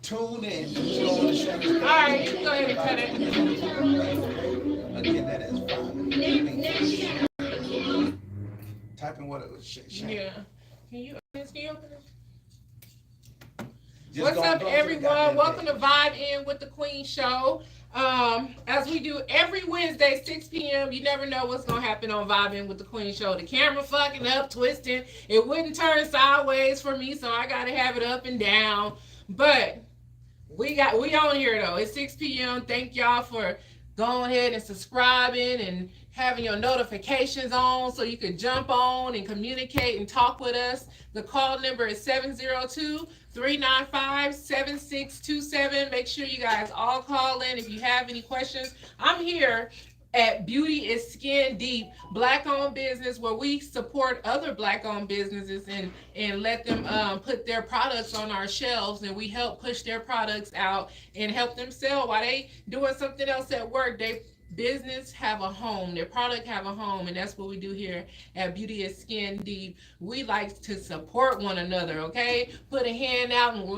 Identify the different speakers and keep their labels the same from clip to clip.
Speaker 1: Tune in. Show on the show.
Speaker 2: All right, you can go ahead and cut it.
Speaker 1: Again, that is 5 minutes. Type in what it was.
Speaker 2: Yeah. Can you open it?
Speaker 1: Just
Speaker 2: What's up,
Speaker 1: go to the
Speaker 2: everyone?
Speaker 1: goddamn
Speaker 2: Welcome to
Speaker 1: page.
Speaker 2: Vibe In with the Queen Show. As we do every Wednesday, 6 p.m. You never know what's gonna happen on Vibe In with the Queen Show. The camera fucking up, twisting. It wouldn't turn sideways for me, so I gotta have it up and down. But we on here though. It's 6 p.m. Thank y'all for going ahead and subscribing and having your notifications on so you could jump on and communicate and talk with us. The call number is 702-395-7627. Make sure you guys all call in if you have any questions. I'm here at Beauty is Skin Deep, Black-owned business, where we support other Black-owned businesses and let them put their products on our shelves, and we help push their products out and help them sell while they doing something else at work. They business have a home, their product have a home, and that's what we do here at Beauty is Skin Deep. We like to support one another, okay? Put a hand out and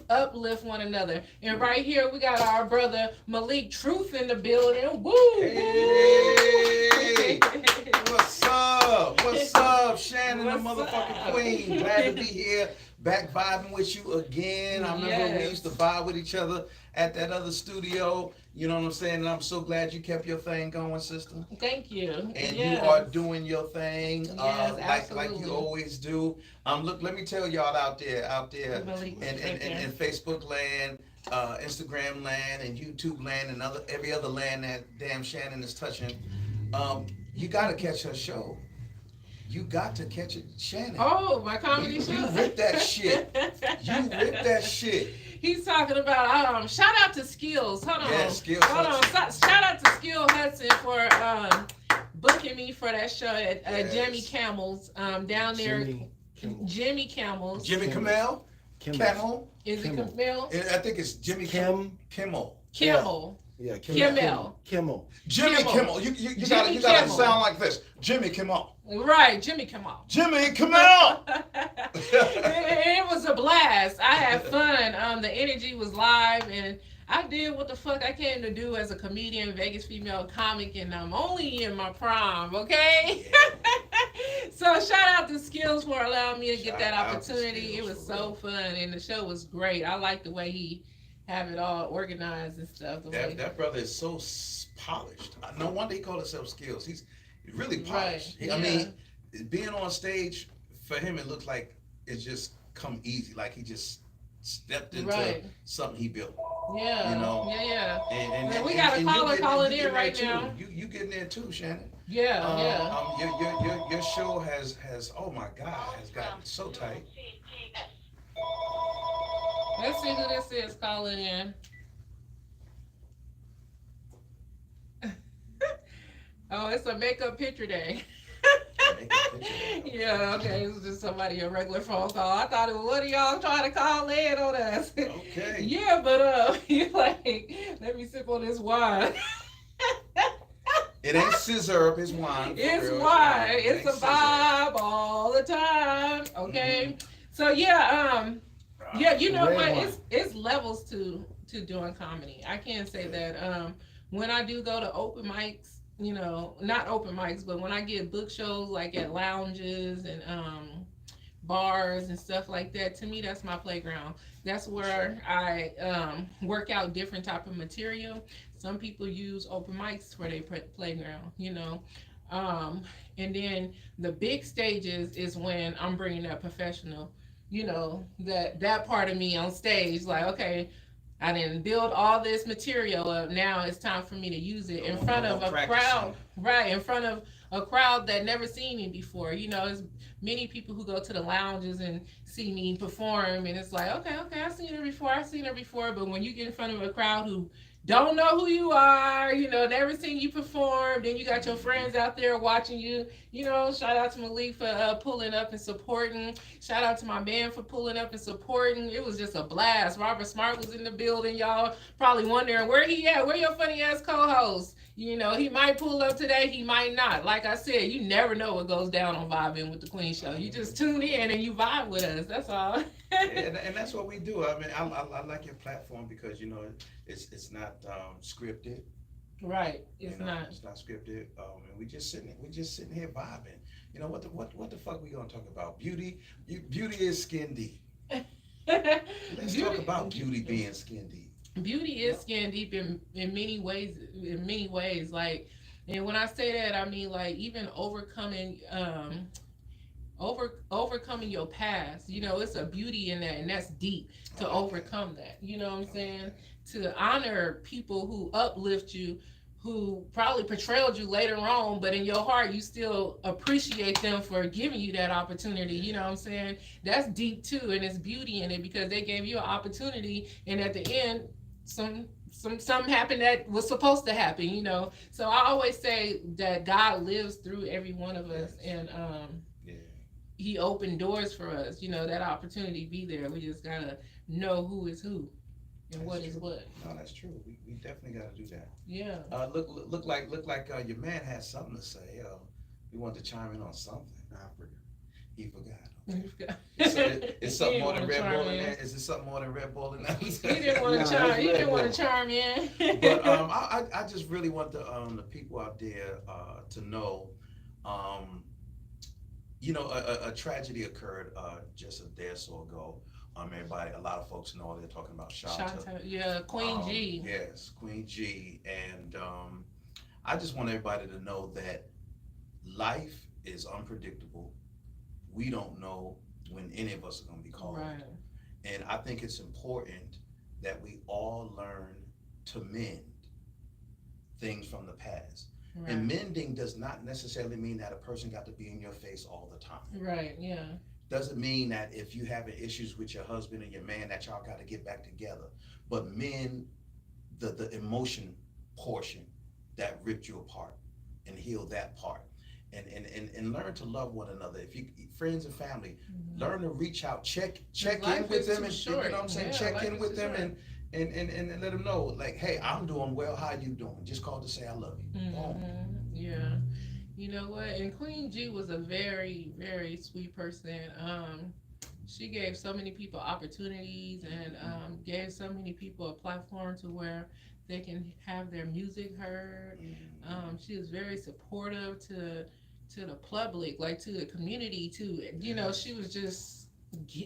Speaker 2: uplift one another. And right here we got our brother Malik Truth in the building. Woo!
Speaker 1: Hey, what's up? What's up, Shannon, the
Speaker 2: What's
Speaker 1: motherfucking
Speaker 2: up?
Speaker 1: queen? Glad to be here, back vibing with you again. I remember we
Speaker 2: Yes.
Speaker 1: used to vibe with each other at that other studio. You know what I'm saying? And I'm so glad you kept your thing going, sister.
Speaker 2: Thank you.
Speaker 1: And
Speaker 2: Yes.
Speaker 1: you are doing your thing,
Speaker 2: Yes,
Speaker 1: like you
Speaker 2: absolutely.
Speaker 1: always do. Look, let me tell y'all out there
Speaker 2: Malik,
Speaker 1: in
Speaker 2: right there.
Speaker 1: Facebook land, Instagram land, and YouTube land, and every other land that damn Shannon is touching. You gotta catch her show. You got to catch it, Shannon.
Speaker 2: Oh, my comedy show.
Speaker 1: You ripped that shit. You ripped that shit.
Speaker 2: He's talking about shout out to Skills. Hold on.
Speaker 1: Yeah, Skills
Speaker 2: Hold on.
Speaker 1: Hudson.
Speaker 2: Shout out to Skill Hudson for booking me for that show at
Speaker 1: Yes.
Speaker 2: Jimmy Camel's down there.
Speaker 3: Jimmy Kimmel.
Speaker 2: Jimmy Camel's.
Speaker 1: Jimmy Kimmel?
Speaker 3: Kimmel.
Speaker 2: Is it
Speaker 3: Kimmel.
Speaker 2: Kimmel?
Speaker 1: I think it's Jimmy
Speaker 3: Kim.
Speaker 1: Kimmel.
Speaker 2: Kimmel.
Speaker 3: Yeah,
Speaker 2: Kimmel.
Speaker 3: Kimmel.
Speaker 1: Jimmy
Speaker 2: Kimmel.
Speaker 1: Kimmel. You
Speaker 2: Jimmy
Speaker 1: gotta
Speaker 2: Kimmel.
Speaker 1: sound like this. Jimmy Kimmel.
Speaker 2: Right, Jimmy Kimmel.
Speaker 1: Jimmy Kimmel.
Speaker 2: It was a blast. I had fun. The energy was live, and I did what the fuck I came to do as a comedian, Vegas female comic, and I'm only in my prime, okay? So shout out to Skills for allowing me to get
Speaker 1: Shout
Speaker 2: that
Speaker 1: out to
Speaker 2: opportunity.
Speaker 1: Skills,
Speaker 2: It was
Speaker 1: for
Speaker 2: so
Speaker 1: real.
Speaker 2: fun, and the show was great. I like the way he have it all organized and stuff. The way
Speaker 1: That brother is so polished. No wonder he called himself Skills. He's really polished.
Speaker 2: Right,
Speaker 1: I
Speaker 2: yeah.
Speaker 1: mean, being on stage for him, it looks like it's just come easy. Like he just stepped into
Speaker 2: Right.
Speaker 1: something he built.
Speaker 2: Yeah,
Speaker 1: You know,
Speaker 2: yeah.
Speaker 1: And
Speaker 2: We got a
Speaker 1: you
Speaker 2: caller
Speaker 1: getting-
Speaker 2: calling
Speaker 1: you
Speaker 2: in
Speaker 1: getting
Speaker 2: right
Speaker 1: there
Speaker 2: now.
Speaker 1: too. You getting there too, Shannon.
Speaker 2: Yeah.
Speaker 1: Your show has oh my God, has gotten so tight.
Speaker 2: Let's see who this is calling in. Oh, it's a makeup picture day. Yeah, okay. It was just somebody, a regular phone call. I thought it was one of y'all trying to call in on us.
Speaker 1: Okay.
Speaker 2: Yeah, but you like, let me sip on this wine.
Speaker 1: It ain't scissor, it's wine. for
Speaker 2: It's
Speaker 1: real.
Speaker 2: wine.
Speaker 1: It
Speaker 2: It's
Speaker 1: ain't
Speaker 2: a
Speaker 1: scissor.
Speaker 2: vibe all the time. Okay. So yeah, you know
Speaker 3: Red
Speaker 2: what?
Speaker 3: wine.
Speaker 2: It's levels to doing comedy. I can't say that. When I do go to open mics, you know, not open mics, but when I get book shows like at lounges and bars and stuff like that, to me that's my playground. That's where I work out different type of material. Some people use open mics for their playground, you know. And then the big stages is when I'm bringing that professional, you know, that part of me on stage, like, okay, I didn't build all this material up. Now it's time for me to use it in front of a crowd, right? In front of a crowd that never seen me before. You know, there's many people who go to the lounges and see me perform, and it's like, okay, I've seen her before. But when you get in front of a crowd who don't know who you are, you know, never seen you perform, then you got your friends out there watching you. You know, shout out to Malik for pulling up and supporting. Shout out to my man for pulling up and supporting. It was just a blast. Robert Smart was in the building, y'all. Probably wondering where he at. Where your funny ass co-host? You know, he might pull up today, he might not. Like I said, you never know what goes down on Vibing with the Queen show. You just tune in and you vibe with us. That's all.
Speaker 1: And that's what we do. I mean, I like your platform because you know it's not scripted.
Speaker 2: Right.
Speaker 1: You
Speaker 2: It's
Speaker 1: know,
Speaker 2: not.
Speaker 1: it's not scripted. And we just sitting here vibing. You know what the fuck we gonna talk about? Beauty. Beauty is skin deep. Let's talk
Speaker 2: Beauty.
Speaker 1: about beauty being skin deep.
Speaker 2: Beauty is skin deep in many ways. In many ways, like, and when I say that, I mean like even overcoming your past. You know, it's a beauty in that, and that's deep to overcome that. You know what I'm saying? To honor people who uplift you, who probably betrayed you later on, but in your heart you still appreciate them for giving you that opportunity. You know what I'm saying? That's deep too, and it's beauty in it because they gave you an opportunity, and at the end, something happened that was supposed to happen. You know, so I always say that God lives through every one of us, and
Speaker 1: Yeah,
Speaker 2: he opened doors for us. You know, that opportunity be there. We just gotta know who is who and
Speaker 1: that's
Speaker 2: what is
Speaker 1: true.
Speaker 2: what.
Speaker 1: No, that's true. We definitely got to do that.
Speaker 2: Yeah.
Speaker 1: Look like your man has something to say. He wanted to chime in on something.
Speaker 3: I forgot.
Speaker 1: He forgot. It's
Speaker 2: He
Speaker 1: something
Speaker 2: didn't
Speaker 1: more than
Speaker 2: wanna
Speaker 1: Red
Speaker 2: chime
Speaker 1: Bull in
Speaker 2: in.
Speaker 1: there. Is it something more than Red Bull in there?
Speaker 2: He didn't want
Speaker 3: No,
Speaker 2: to chime.
Speaker 3: that's
Speaker 2: He didn't
Speaker 3: Red
Speaker 2: want to
Speaker 3: Bull.
Speaker 2: chime in.
Speaker 1: But I just really want the people out there to know, um, you know, a tragedy occurred just a day or so ago. Everybody, a lot of folks know they're talking about Shanta.
Speaker 2: Shanta, yeah, Queen G.
Speaker 1: Yes, Queen G, and I just want everybody to know that life is unpredictable. We don't know when any of us are going to be called.
Speaker 2: Right.
Speaker 1: And I think it's important that we all learn to mend things from the past.
Speaker 2: Right.
Speaker 1: And mending does not necessarily mean that a person got to be in your face all the time.
Speaker 2: Right. Yeah.
Speaker 1: Doesn't mean that if you having issues with your husband and your man that y'all got to get back together. But mend the emotion portion that ripped you apart and heal that part. And learn to love one another. If you friends and family, learn to reach out, check in
Speaker 2: Life
Speaker 1: with
Speaker 2: is
Speaker 1: them,
Speaker 2: too
Speaker 1: and you
Speaker 2: short.
Speaker 1: know what I'm saying.
Speaker 2: Yeah,
Speaker 1: Check
Speaker 2: life
Speaker 1: in
Speaker 2: is
Speaker 1: with
Speaker 2: too
Speaker 1: them
Speaker 2: short.
Speaker 1: and let them know, like, hey, I'm doing well. How you doing? Just call to say I love you. Boom.
Speaker 2: Yeah. You know what? And Queen G was a very, very sweet person. She gave so many people opportunities and gave so many people a platform to where they can have their music heard. She was very supportive to the public, like to the community too. You know, she was just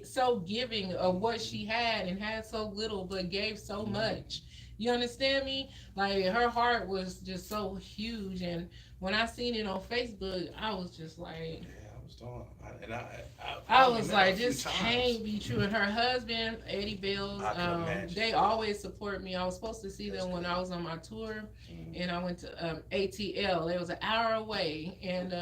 Speaker 2: so giving of what she had and had so little but gave so much. You understand me? Like her heart was just so huge, and when I seen it on Facebook, I was just like,
Speaker 1: Yeah, I was talking, and
Speaker 2: I
Speaker 1: only
Speaker 2: was
Speaker 1: met her a
Speaker 2: like,
Speaker 1: few
Speaker 2: this
Speaker 1: times.
Speaker 2: can't be true. And her husband, Eddie Bills,
Speaker 1: I can imagine.
Speaker 2: they always support me. I was supposed to see
Speaker 1: That's
Speaker 2: them when
Speaker 1: good.
Speaker 2: I was on my tour,
Speaker 1: Mhm.
Speaker 2: and I went to ATL. It was an hour away, and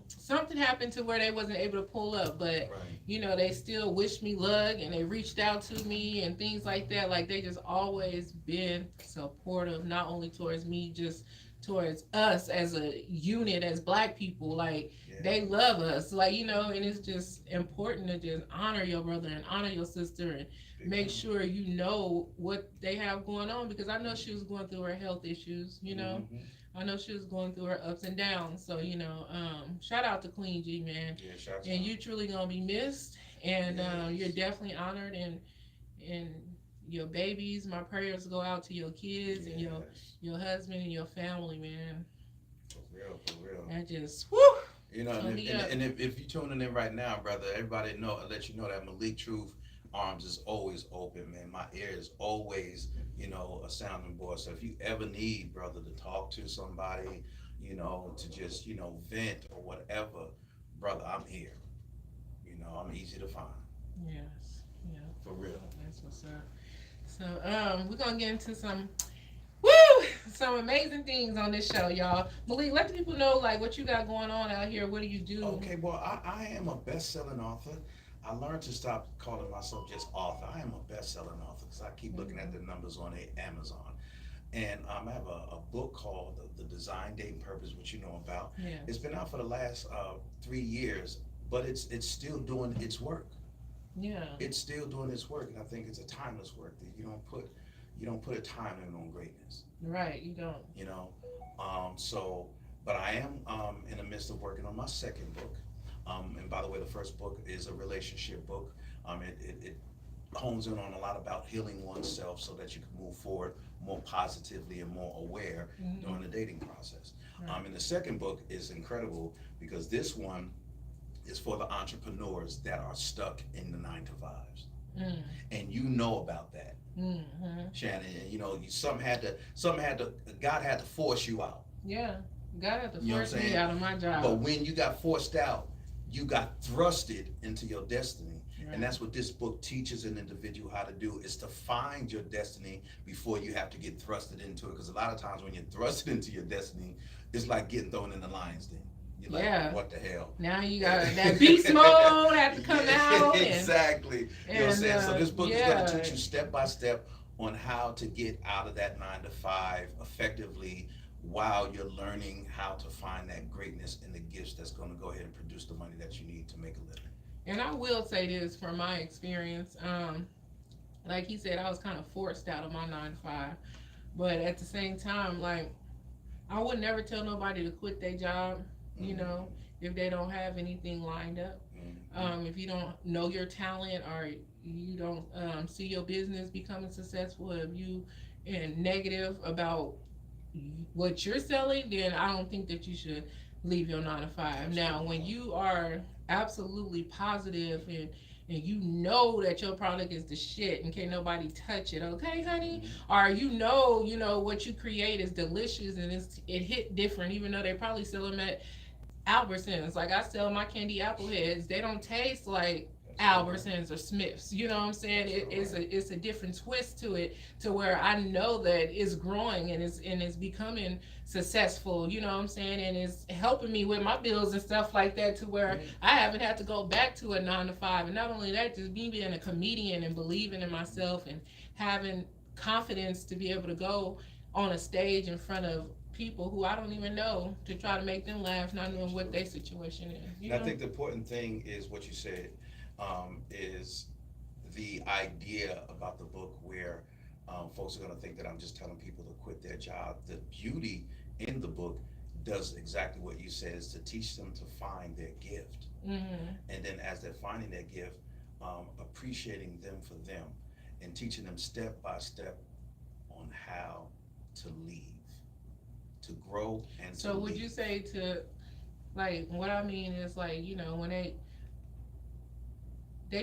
Speaker 2: something happened to where they wasn't able to pull up. But
Speaker 1: Right.
Speaker 2: you know, they still wished me luck, and they reached out to me and things like that. Like they just always been supportive, not only towards me, just towards us as a unit, as Black people. Like
Speaker 1: Yeah.
Speaker 2: they love us, like, you know, and it's just important to just honor your brother and honor your sister and
Speaker 1: Big
Speaker 2: make
Speaker 1: time.
Speaker 2: sure you know what they have going on, because I know she was going through her health issues, you know.
Speaker 1: Mhm.
Speaker 2: I know she was going through her ups and downs. So, you know, shout out to Queen G, man.
Speaker 1: Yeah, shout
Speaker 2: And
Speaker 1: out.
Speaker 2: you truly gonna be missed, and you're
Speaker 1: Yes.
Speaker 2: definitely honored, and your babies, my prayers go out to your kids and
Speaker 1: Yes.
Speaker 2: your husband and your family, man.
Speaker 1: For real, for real.
Speaker 2: That just,
Speaker 1: You know,
Speaker 2: Turn me up.
Speaker 1: and if you're tuning in right now, brother, everybody know, I'll let you know that Malik Truth arms is always open, man. My ear is always, you know, a sounding board. So if you ever need, brother, to talk to somebody, you know, to just, you know, vent or whatever, brother, I'm here. You know, I'm easy to find.
Speaker 2: yes, yeah,
Speaker 1: For real.
Speaker 2: that's what's up. So, we're gonna get into woo, some amazing things on this show, y'all. Malik, let the people know like what you got going on out here. What do you do?
Speaker 1: Okay, well, I am a best-selling author. I learned to stop calling myself just author. I am a best-selling author because I keep looking at the numbers on Amazon. And I have a book called the Design, Date, and Purpose, which you know about.
Speaker 2: Yeah.
Speaker 1: It's been out for the last 3 years, but it's still doing its work.
Speaker 2: Yeah.
Speaker 1: It's still doing its work, and I think it's a timeless work that you don't put, you don't put a time limit on greatness.
Speaker 2: Right, you don't.
Speaker 1: You know, so but I am in the midst of working on my second book. And by the way, the first book is a relationship book. It hones in on a lot about healing oneself so that you can move forward more positively and more aware during the dating process.
Speaker 2: Right.
Speaker 1: And the second book is incredible because this one is for the entrepreneurs that are stuck in the 9 to 5s. And you know about that, Shannon. And you know, God had to force you out.
Speaker 2: Yeah, God had to
Speaker 1: You know what I'm
Speaker 2: force me
Speaker 1: saying?
Speaker 2: out of my job.
Speaker 1: But when you got forced out, you got thrusted into your destiny.
Speaker 2: Right.
Speaker 1: And that's what this book teaches an individual how to do, is to find your destiny before you have to get thrusted into it. Because a lot of times when you're thrusted into your destiny, it's like getting thrown in the lion's den. You're like,
Speaker 2: Yeah.
Speaker 1: what the hell?
Speaker 2: Now you got that beast mode had to come out.
Speaker 1: Exactly. You know what I'm saying? So this book is going
Speaker 2: yeah.
Speaker 1: to teach you step by step on how to get out of that 9 to 5 effectively, while you're learning how to find that greatness and the gifts that's going to go ahead and produce the money that you need to make a living.
Speaker 2: And I will say this from my experience, like he said, I was kind of forced out of my 9 to 5, but at the same time, like, I would never tell nobody to quit their job, you know, if they don't have anything lined up. If you don't know your talent, or you don't see your business becoming successful, if you and negative about what you're selling, then I don't think that you should leave your 9 to 5. Now, when you are absolutely positive and you know that your product is the shit and can't nobody touch it, okay, honey? Or you know what you create is delicious and it hit different, even though they probably sell them at Albertsons. Like, I sell my candy apple heads, they don't taste like Albertsons or Smiths. You know what I'm saying? It's a different twist to it, to where I know that it's growing and it's becoming successful. You know what I'm saying? And it's helping me with my bills and stuff like that, to where I haven't had to go back to a 9 to 5. And not only that, just me being a comedian and believing in myself and having confidence to be able to go on a stage in front of people who I don't even know, to try to make them laugh, not knowing what their situation is.
Speaker 1: And I think the important thing is what you said, is the idea about the book, where folks are going to think that I'm just telling people to quit their job. The beauty in the book does exactly what you said, is to teach them to find their gift. And then as they're finding their gift, appreciating them for them, and teaching them step by step on how to leave, to grow and
Speaker 2: So
Speaker 1: to
Speaker 2: would
Speaker 1: leave.
Speaker 2: you say to, like, what I mean is, like, you know, when they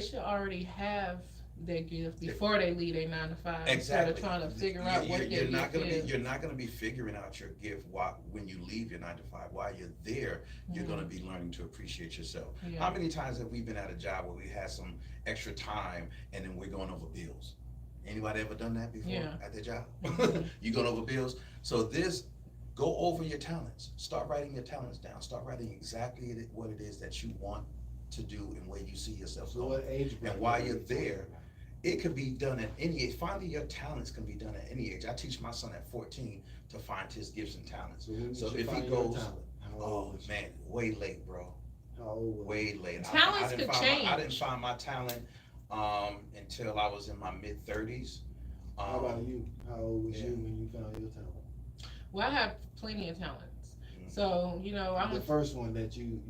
Speaker 2: should already have their gift before they leave their 9 to 5.
Speaker 1: Exactly.
Speaker 2: Instead of trying to figure out what their
Speaker 1: you're not
Speaker 2: gift
Speaker 1: gonna
Speaker 2: is.
Speaker 1: be you're not going to be figuring out your gift when you leave your 9 to 5. While you're there, you're going to be learning to appreciate yourself.
Speaker 2: Yeah.
Speaker 1: How many times have we been at a job where we had some extra time and then we're going over bills? Anybody ever done that before?
Speaker 2: Yeah.
Speaker 1: At their job? You going over bills? So go over your talents. Start writing your talents down. Start writing exactly what it is that you want to do and where you see yourself
Speaker 3: So
Speaker 1: going.
Speaker 3: what age
Speaker 1: And
Speaker 3: bracket
Speaker 1: while
Speaker 3: are
Speaker 1: you're
Speaker 3: you
Speaker 1: there,
Speaker 3: talking
Speaker 1: it could be done at any age. Finding your talents can be done at any age. I teach my son at 14 to find his gifts and talents.
Speaker 3: So
Speaker 1: if
Speaker 3: if
Speaker 1: he
Speaker 3: find your
Speaker 1: goes,
Speaker 3: talent, how
Speaker 1: oh
Speaker 3: old was you?
Speaker 1: man, way late, bro.
Speaker 3: How old was
Speaker 1: Way late.
Speaker 2: Talents
Speaker 1: didn't
Speaker 2: could
Speaker 1: find
Speaker 2: change.
Speaker 1: I didn't find my talent until I was in my mid 30s.
Speaker 3: How about you? How old was
Speaker 1: yeah.
Speaker 3: you when you found your talent?
Speaker 2: Well, I have plenty of talents. So, you know,
Speaker 3: The first one that you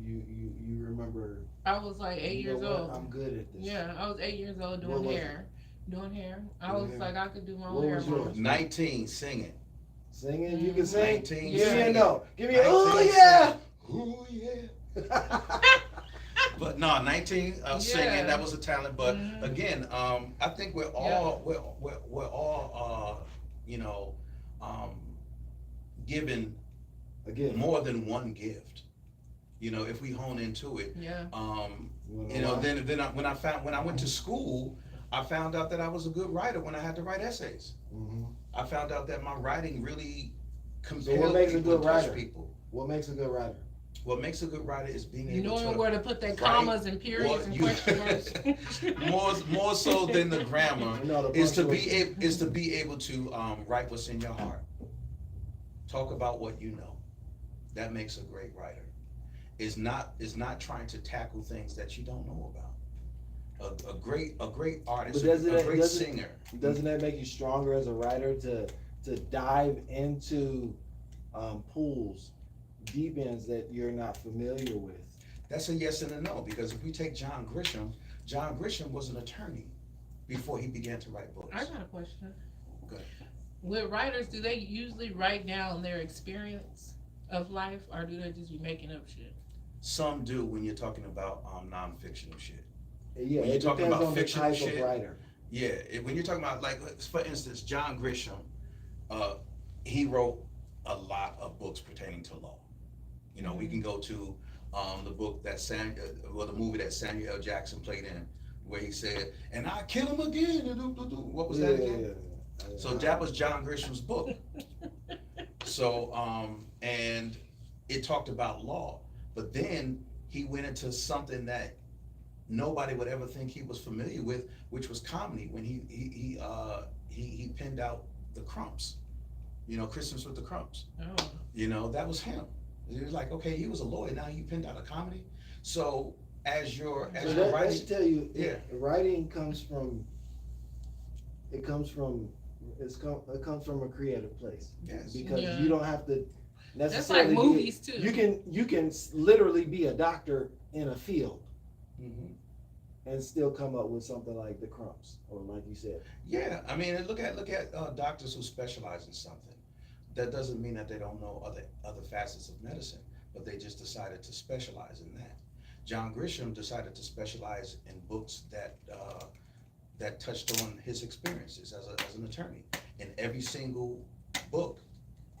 Speaker 3: remember.
Speaker 2: I was like 8
Speaker 3: you know
Speaker 2: years
Speaker 3: what?
Speaker 2: old.
Speaker 3: I'm good at this.
Speaker 2: Yeah, I was 8 years old
Speaker 3: What
Speaker 2: doing
Speaker 3: was
Speaker 2: hair. Doing hair. I
Speaker 3: Doing
Speaker 2: was
Speaker 3: hair.
Speaker 2: like, I could do my
Speaker 3: What
Speaker 2: own hair.
Speaker 3: was yours?
Speaker 2: mom.
Speaker 1: 19, singing.
Speaker 3: Singing? You can sing?
Speaker 1: 19,
Speaker 3: Give me a
Speaker 1: singing.
Speaker 3: no. Give me a,
Speaker 1: 19,
Speaker 3: oh yeah! Oh yeah!
Speaker 1: But no, 19 singing,
Speaker 2: Yeah.
Speaker 1: that was a talent. But again, I think we're all given
Speaker 3: Again,
Speaker 1: more than one gift. You know, if we hone into it.
Speaker 2: Yeah.
Speaker 3: you know why?
Speaker 1: When I went to school, I found out that I was a good writer when I had to write essays.
Speaker 3: Mhm.
Speaker 1: I found out that my writing really
Speaker 3: So what
Speaker 1: compelled
Speaker 3: makes a
Speaker 1: people
Speaker 3: good
Speaker 1: and touched
Speaker 3: writer?
Speaker 1: people.
Speaker 3: What makes a good writer?
Speaker 1: What makes a good writer is being able
Speaker 2: Knowing
Speaker 1: to
Speaker 2: where to put their
Speaker 1: write
Speaker 2: commas and periods
Speaker 1: what
Speaker 2: and
Speaker 1: you-
Speaker 2: question marks.
Speaker 1: more so than the grammar
Speaker 3: You know, the
Speaker 1: is to
Speaker 3: punctuation.
Speaker 1: be able to write what's in your heart. Talk about what you know. That makes a great writer. Is not trying to tackle things that you don't know about. a great artist,
Speaker 3: But doesn't
Speaker 1: a great
Speaker 3: doesn't
Speaker 1: singer.
Speaker 3: doesn't that make you stronger as a writer to dive into pools, deep ends that you're not familiar with?
Speaker 1: That's a yes and a no, because if we take John Grisham was an attorney before he began to write books.
Speaker 2: I got a question.
Speaker 1: Good.
Speaker 2: With writers, do they usually write down their experience of life, or do they just be making up shit?
Speaker 1: Some do when you're talking about nonfictional shit.
Speaker 3: Yeah,
Speaker 1: When you're
Speaker 3: it
Speaker 1: talking
Speaker 3: depends
Speaker 1: about
Speaker 3: on the
Speaker 1: fictional
Speaker 3: type of
Speaker 1: shit,
Speaker 3: writer.
Speaker 1: Yeah, when you're talking about, like, for instance, John Grisham, he wrote a lot of books pertaining to law. You know, we can go to the book that the movie that Samuel L. Jackson played in, where he said, "And I kill him again." What was that again? So that was John Grisham's book. So, and it talked about law, but then he went into something that nobody would ever think he was familiar with, which was comedy. When he penned out the Crumps, you know, Christmas with the Crumps.
Speaker 2: Oh.
Speaker 1: You know, that was him. It was like, okay, he was a lawyer, now he penned out a comedy. So as you're
Speaker 3: So that
Speaker 1: writing,
Speaker 3: should tell you,
Speaker 1: Yeah.
Speaker 3: writing comes from it comes from a creative place,
Speaker 1: yes,
Speaker 3: because
Speaker 2: Yeah.
Speaker 3: you don't have to
Speaker 2: That's
Speaker 3: necessarily
Speaker 2: like movies too.
Speaker 3: you can literally be a doctor in a field
Speaker 1: hmm
Speaker 3: and still come up with something like the Crumbs, or like you said.
Speaker 1: yeah. I mean, look at doctors who specialize in something. That doesn't mean that they don't know other facets of medicine, but they just decided to specialize in that. John Grisham decided to specialize in books that touched on his experiences as an attorney. And every single book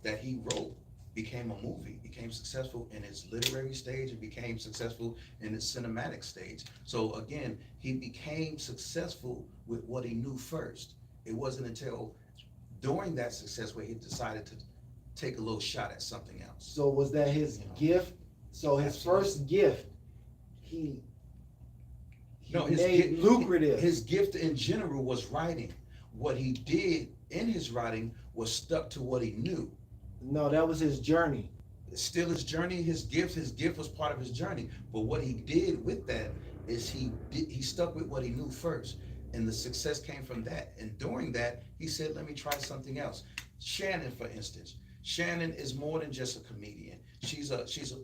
Speaker 1: that he wrote became a movie, became successful in its literary stage, and became successful in its cinematic stage. So again, he became successful with what he knew first. It wasn't until during that success where he decided to take a little shot at something else.
Speaker 3: So was that his gift? So his
Speaker 1: Absolutely.
Speaker 3: first gift, he
Speaker 1: No,
Speaker 3: made lucrative.
Speaker 1: His gift in general was writing. What he did in his writing was stuck to what he knew.
Speaker 3: No, that was his journey.
Speaker 1: Still his journey, his gift was part of his journey. But what he did with that is he stuck with what he knew first. And the success came from that. And during that, he said, let me try something else. Shannon, for instance. Shannon is more than just a comedian. She's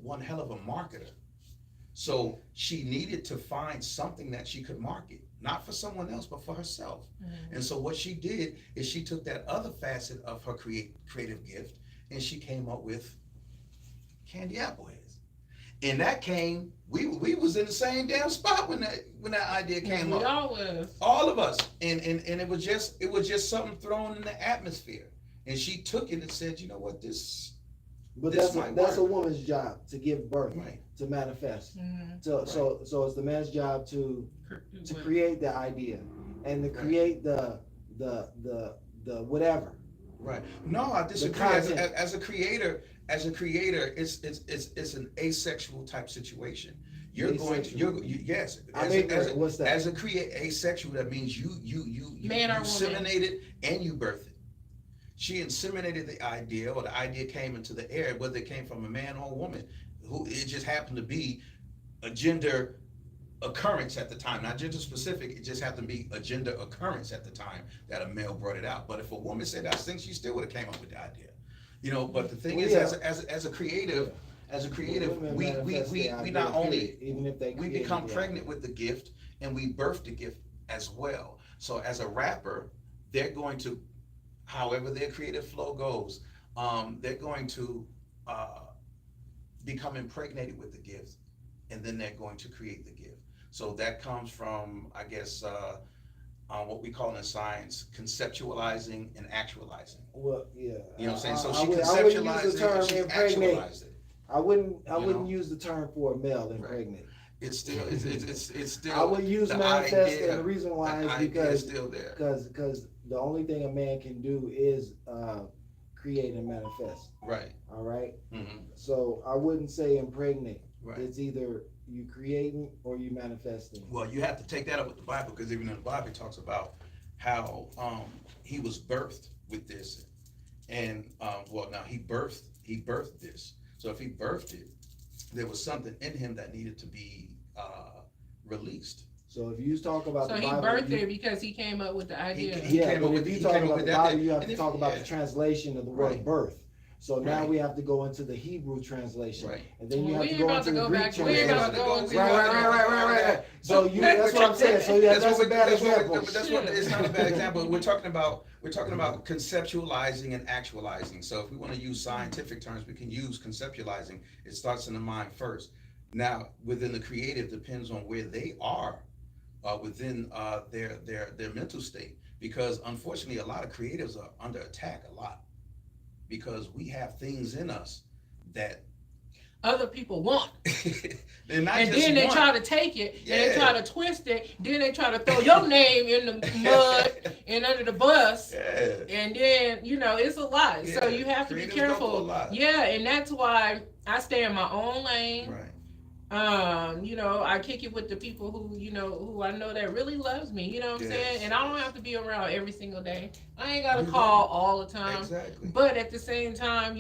Speaker 1: one hell of a marketer. So she needed to find something that she could market, not for someone else, but for herself.
Speaker 2: Mm-hmm.
Speaker 1: And so what she did is she took that other facet of her creative gift, and she came up with candy apple heads. And that came, we was in the same damn spot when that idea came
Speaker 2: We
Speaker 1: up.
Speaker 2: all was.
Speaker 1: All of us. And it was just something thrown in the atmosphere. And she took it and said, you know what,
Speaker 3: But
Speaker 1: This
Speaker 3: that's
Speaker 1: might
Speaker 3: a
Speaker 1: work.
Speaker 3: woman's job to give birth,
Speaker 1: right.
Speaker 3: to manifest.
Speaker 2: Mm-hmm.
Speaker 3: So it's the man's job to create the idea and to
Speaker 1: Right.
Speaker 3: create the whatever.
Speaker 1: Right. No, I disagree. As a creator, it's an asexual type situation. You're
Speaker 3: Asexual.
Speaker 1: yes.
Speaker 3: I'm ignorant. What's that?
Speaker 1: As a asexual, that means you
Speaker 2: Man or woman.
Speaker 1: inseminated and you birthed it. She inseminated the idea, or the idea came into the air, whether it came from a man or a woman, who it just happened to be a gender occurrence at the time, not gender specific. It just happened to be a gender occurrence at the time that a male brought it out. But if a woman said, I think she still would have came up with the idea, you know. But the thing is, as a creative,
Speaker 3: Women
Speaker 1: we
Speaker 3: manifest the idea,
Speaker 1: not only
Speaker 3: period, even if they
Speaker 1: we
Speaker 3: created
Speaker 1: become
Speaker 3: the
Speaker 1: pregnant with the gift, and we birth the gift as well. So as a rapper, they're going to, however their creative flow goes, they're going to become impregnated with the gift, and then they're going to create the gift. So that comes from, I guess, what we call in science, conceptualizing and actualizing.
Speaker 3: Well, yeah.
Speaker 1: You know what I'm saying? So
Speaker 3: I
Speaker 1: she
Speaker 3: wouldn't
Speaker 1: conceptualized
Speaker 3: use the term
Speaker 1: it, she
Speaker 3: impregnate.
Speaker 1: actualized it.
Speaker 3: I wouldn't
Speaker 1: know?
Speaker 3: use the term for a male impregnate.
Speaker 1: It's still, it's still.
Speaker 3: I would use
Speaker 1: the
Speaker 3: manifest,
Speaker 1: idea-
Speaker 3: and the reason why
Speaker 1: the
Speaker 3: is
Speaker 1: idea
Speaker 3: because
Speaker 1: still there.
Speaker 3: because the only thing a man can do is create and manifest.
Speaker 1: Right.
Speaker 3: All right.
Speaker 1: Mm-hmm.
Speaker 3: So I wouldn't say impregnate.
Speaker 1: Right.
Speaker 3: It's either you creating or you manifesting.
Speaker 1: Well, you have to take that up with the Bible, because even in the Bible it talks about how he was birthed with this, and now he birthed this. So if he birthed it, there was something in him that needed to be released.
Speaker 3: So if you talk about
Speaker 2: So
Speaker 3: the
Speaker 2: he
Speaker 3: Bible,
Speaker 2: birthed it because he came up with the idea.
Speaker 1: he
Speaker 3: yeah,
Speaker 1: came
Speaker 3: but
Speaker 1: up
Speaker 3: if
Speaker 1: with-
Speaker 3: you
Speaker 1: he
Speaker 3: talk
Speaker 1: came up
Speaker 3: about
Speaker 1: with
Speaker 3: the
Speaker 1: that,
Speaker 3: Bible, you have
Speaker 1: and
Speaker 3: to
Speaker 1: if-
Speaker 3: talk about
Speaker 1: yeah.
Speaker 3: the translation of the word
Speaker 1: Right.
Speaker 3: birth. So now
Speaker 1: Right.
Speaker 3: we have to go into the Hebrew translation,
Speaker 1: Right.
Speaker 3: and then you
Speaker 2: Well,
Speaker 3: have
Speaker 2: we
Speaker 3: to
Speaker 2: ain't
Speaker 3: go
Speaker 2: about
Speaker 3: into
Speaker 2: to
Speaker 3: the
Speaker 2: go
Speaker 3: Greek
Speaker 2: back. We ain't
Speaker 3: translation.
Speaker 2: about to go into
Speaker 3: Right. So that's what I'm saying. So yeah, that's a bad example.
Speaker 1: It's not a bad example. We're talking about conceptualizing and actualizing. So if we want to use scientific terms, we can use conceptualizing. It starts in the mind first. Now, within the creative, depends on where they are within their mental state. Because unfortunately, a lot of creatives are under attack a lot because we have things in us that
Speaker 2: Other people want.
Speaker 1: they're not
Speaker 2: And
Speaker 1: just
Speaker 2: then they
Speaker 1: want.
Speaker 2: try to take it, and they
Speaker 1: Yeah.
Speaker 2: try to twist it, then they try to throw your name in the mud and under the bus.
Speaker 1: Yeah.
Speaker 2: And then, it's a lot. So
Speaker 1: Yeah.
Speaker 2: you have to be
Speaker 1: Creatives go through a
Speaker 2: careful.
Speaker 1: lot.
Speaker 2: Yeah, and that's why I stay in my own lane.
Speaker 1: Right.
Speaker 2: I kick it with the people who I know that really loves me, you know what I'm saying?
Speaker 1: Yes,
Speaker 2: And I don't
Speaker 1: yes.
Speaker 2: have to be around every single day. I ain't gotta
Speaker 1: You
Speaker 2: call
Speaker 1: don't.
Speaker 2: all the time.
Speaker 1: Exactly.
Speaker 2: But at the same time,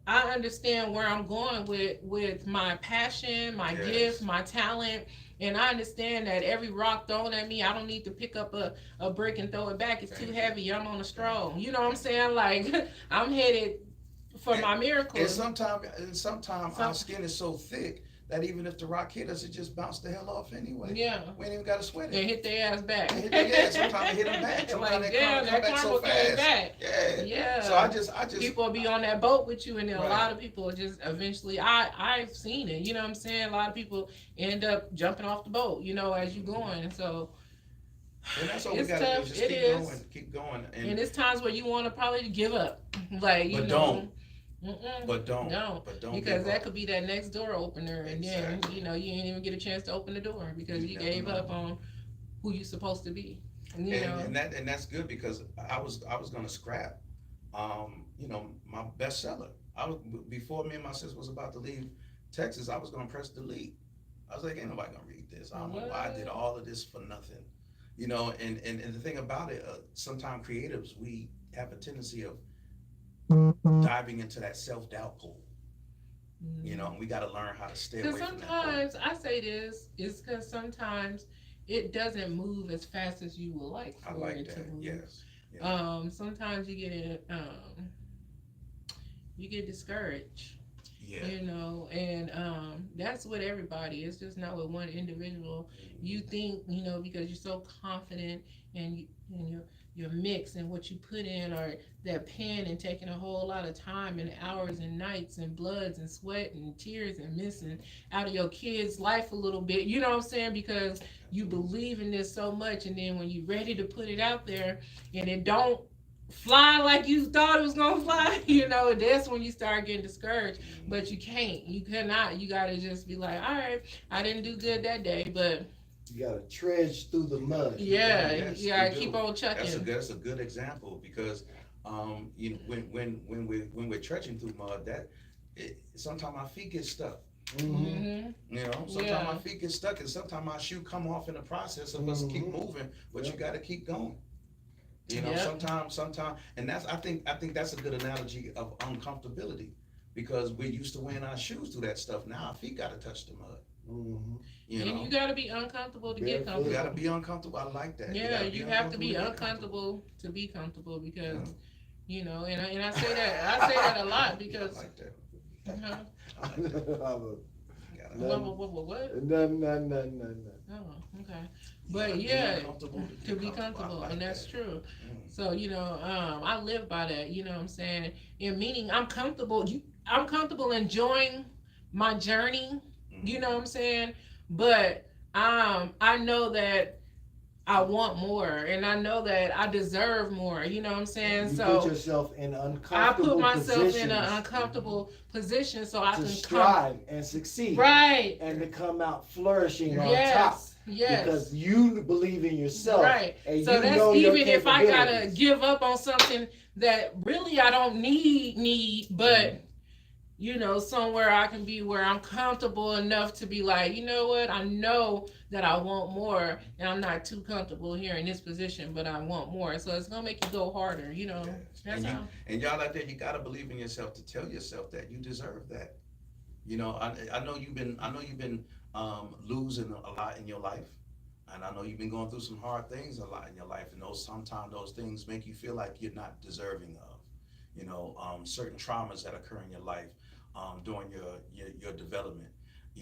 Speaker 2: I understand where I'm going with my passion, my
Speaker 1: Yes.
Speaker 2: gift, my talent, and I understand that every rock thrown at me, I don't need to pick up a brick and throw it back. It's too
Speaker 1: Thank you.
Speaker 2: heavy. I'm on a stroll. You know what I'm saying? Like I'm headed for my
Speaker 1: And
Speaker 2: miracles.
Speaker 1: sometimes our skin is so thick that even if the rock hit us, it just bounced the hell off anyway.
Speaker 2: Yeah.
Speaker 1: We ain't even got to sweat
Speaker 2: And
Speaker 1: it.
Speaker 2: hit their ass back.
Speaker 1: Yeah, sometimes they hit them back. Sometimes
Speaker 2: Like,
Speaker 1: they
Speaker 2: damn,
Speaker 1: come
Speaker 2: that
Speaker 1: back so
Speaker 2: karma came
Speaker 1: fast.
Speaker 2: back.
Speaker 1: Yeah.
Speaker 2: Yeah.
Speaker 1: So I just
Speaker 2: People be on that boat with you, and then
Speaker 1: Right.
Speaker 2: a lot of people just eventually, I've seen it. You know what I'm saying? A lot of people end up jumping off the boat, as you going. So
Speaker 1: and that's all we
Speaker 2: it's
Speaker 1: gotta do.
Speaker 2: tough.
Speaker 1: Just
Speaker 2: It
Speaker 1: keep
Speaker 2: is.
Speaker 1: going, keep going,
Speaker 2: And it's times where you want to probably give up, like
Speaker 1: But don't.
Speaker 2: But
Speaker 1: don't
Speaker 2: because
Speaker 1: give
Speaker 2: that
Speaker 1: up.
Speaker 2: could be that next door opener, and
Speaker 1: Exactly.
Speaker 2: then you ain't even get a chance to open the door because
Speaker 1: You
Speaker 2: you
Speaker 1: never
Speaker 2: gave
Speaker 1: know.
Speaker 2: up on who you supposed to be. And,
Speaker 1: and that's good because I was gonna scrap, my bestseller. I was before me and my sister was about to leave Texas. I was gonna press delete. I was like, ain't nobody gonna read this. I don't know why I did all of this for nothing, And the thing about it, sometimes creatives we have a tendency of diving into that self-doubt pool. And we got to learn how to stay away
Speaker 2: Because
Speaker 1: from that pool.
Speaker 2: sometimes I say this is because sometimes it doesn't move as fast as you would like
Speaker 1: I
Speaker 2: for
Speaker 1: like
Speaker 2: it to
Speaker 1: that.
Speaker 2: move.
Speaker 1: Yes.
Speaker 2: Sometimes you get discouraged.
Speaker 1: Yeah.
Speaker 2: And that's with everybody. It's just not with one individual. You think, because you're so confident and your mix and what you put in, or that pen and taking a whole lot of time and hours and nights and bloods and sweat and tears and missing out of your kid's life a little bit, you know what I'm saying? Because you believe in this so much, and then when you're ready to put it out there and it don't fly like you thought it was gonna fly, that's when you start getting discouraged. But you cannot. You gotta just be like, all right, I didn't do good that day, but
Speaker 3: you gotta trudge through the mud.
Speaker 1: Yes,
Speaker 2: you gotta
Speaker 1: you
Speaker 2: keep
Speaker 1: do.
Speaker 2: on chucking.
Speaker 1: That's a good example because when we're trudging through mud, sometimes our feet get stuck.
Speaker 3: Mm-hmm.
Speaker 1: Sometimes my feet get stuck, and sometimes my shoe come off in the process of us keep moving, but you got to keep going. Sometimes, and I think that's a good analogy of uncomfortability, because we're used to wearing our shoes through that stuff. Now our feet got to touch the mud.
Speaker 3: Mm-hmm.
Speaker 2: And you got to be uncomfortable to get
Speaker 3: Barefoot.
Speaker 2: comfortable.
Speaker 1: You got to be uncomfortable. I like that.
Speaker 2: Yeah, you have to be uncomfortable to be comfortable, because and I say that a lot because
Speaker 1: I like that.
Speaker 2: what?
Speaker 3: No.
Speaker 2: Oh, okay. But yeah, to be comfortable, and that's true. So I live by that. You know what I'm saying? And meaning I'm comfortable. I'm comfortable enjoying my journey. You know what I'm saying? But I know that I want more, and I know that I deserve more. You know what I'm saying?
Speaker 3: You
Speaker 2: So
Speaker 3: put yourself in
Speaker 2: I
Speaker 3: uncomfortable
Speaker 2: put myself in
Speaker 3: positions
Speaker 2: an uncomfortable position so I
Speaker 3: to
Speaker 2: can
Speaker 3: strive and succeed,
Speaker 2: right,
Speaker 3: and to come out flourishing on top.
Speaker 2: Yes.
Speaker 3: Because you believe in yourself.
Speaker 2: Right.
Speaker 3: And
Speaker 2: So
Speaker 3: you
Speaker 2: that's
Speaker 3: know your
Speaker 2: even if I gotta
Speaker 3: capabilities.
Speaker 2: give up on something that really I don't need, but somewhere I can be where I'm comfortable enough to be like, you know what, I know that I want more, and I'm not too comfortable here in this position, but I want more. So it's gonna make you go harder,
Speaker 1: Yes.
Speaker 2: That's
Speaker 1: and,
Speaker 2: how.
Speaker 1: and y'all out there, you gotta believe in yourself to tell yourself that you deserve that. I know you've been losing a lot in your life. And I know you've been going through some hard things a lot in your life, and sometimes those things make you feel like you're not deserving of, certain traumas that occur in your life during your development.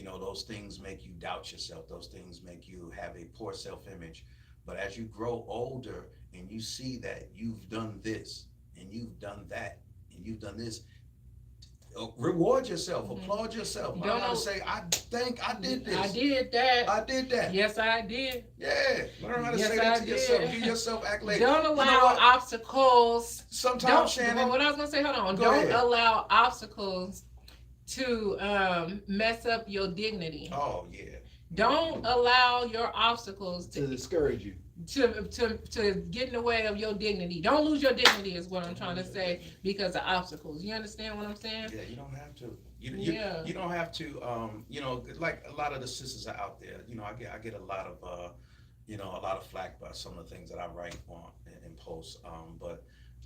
Speaker 1: Those things make you doubt yourself. Those things make you have a poor self-image. But as you grow older and you see that you've done this and you've done that and you've done this, reward yourself, applaud yourself. Learn how to say, I think I did this.
Speaker 2: I did that.
Speaker 1: I did that.
Speaker 2: Yes, I did.
Speaker 1: Yeah. Learn how to
Speaker 2: Yes,
Speaker 1: say that
Speaker 2: I
Speaker 1: to
Speaker 2: did.
Speaker 1: yourself. Give yourself accolades.
Speaker 2: Don't allow obstacles.
Speaker 1: Sometimes, Shannon.
Speaker 2: What I was gonna say, hold on.
Speaker 1: Go
Speaker 2: Don't
Speaker 1: ahead.
Speaker 2: allow obstacles to mess up your dignity.
Speaker 1: Oh, yeah.
Speaker 2: Don't allow your obstacles
Speaker 3: To discourage you.
Speaker 2: to get in the way of your dignity. Don't lose your dignity is what I'm trying to say because of obstacles. You understand what I'm saying?
Speaker 1: Yeah, you don't have to.
Speaker 2: Yeah.
Speaker 1: You don't have to. Like a lot of the sisters are out there. I get a lot of a lot of flack by some of the things that I write on and post. But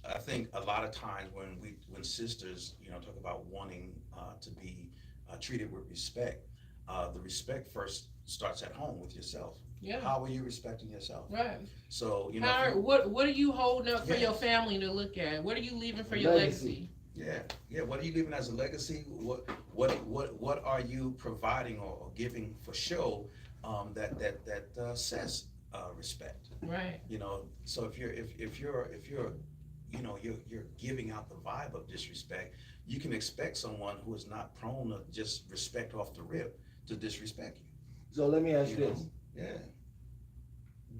Speaker 1: I think a lot of times when sisters talk about wanting to be treated with respect, the respect first starts at home with yourself.
Speaker 2: Yeah.
Speaker 1: How are you respecting yourself?
Speaker 2: Right.
Speaker 1: So
Speaker 2: what are you holding up for
Speaker 1: Yeah.
Speaker 2: your family to look at? What are you leaving for your
Speaker 3: Legacy.
Speaker 2: legacy?
Speaker 1: Yeah. What are you leaving as a legacy? What are you providing or giving for show that says respect?
Speaker 2: Right.
Speaker 1: So if you're you're giving out the vibe of disrespect, you can expect someone who is not prone to just respect off the rip to disrespect you.
Speaker 3: So let me ask
Speaker 1: You
Speaker 3: you
Speaker 1: know?
Speaker 3: this.
Speaker 1: Yeah.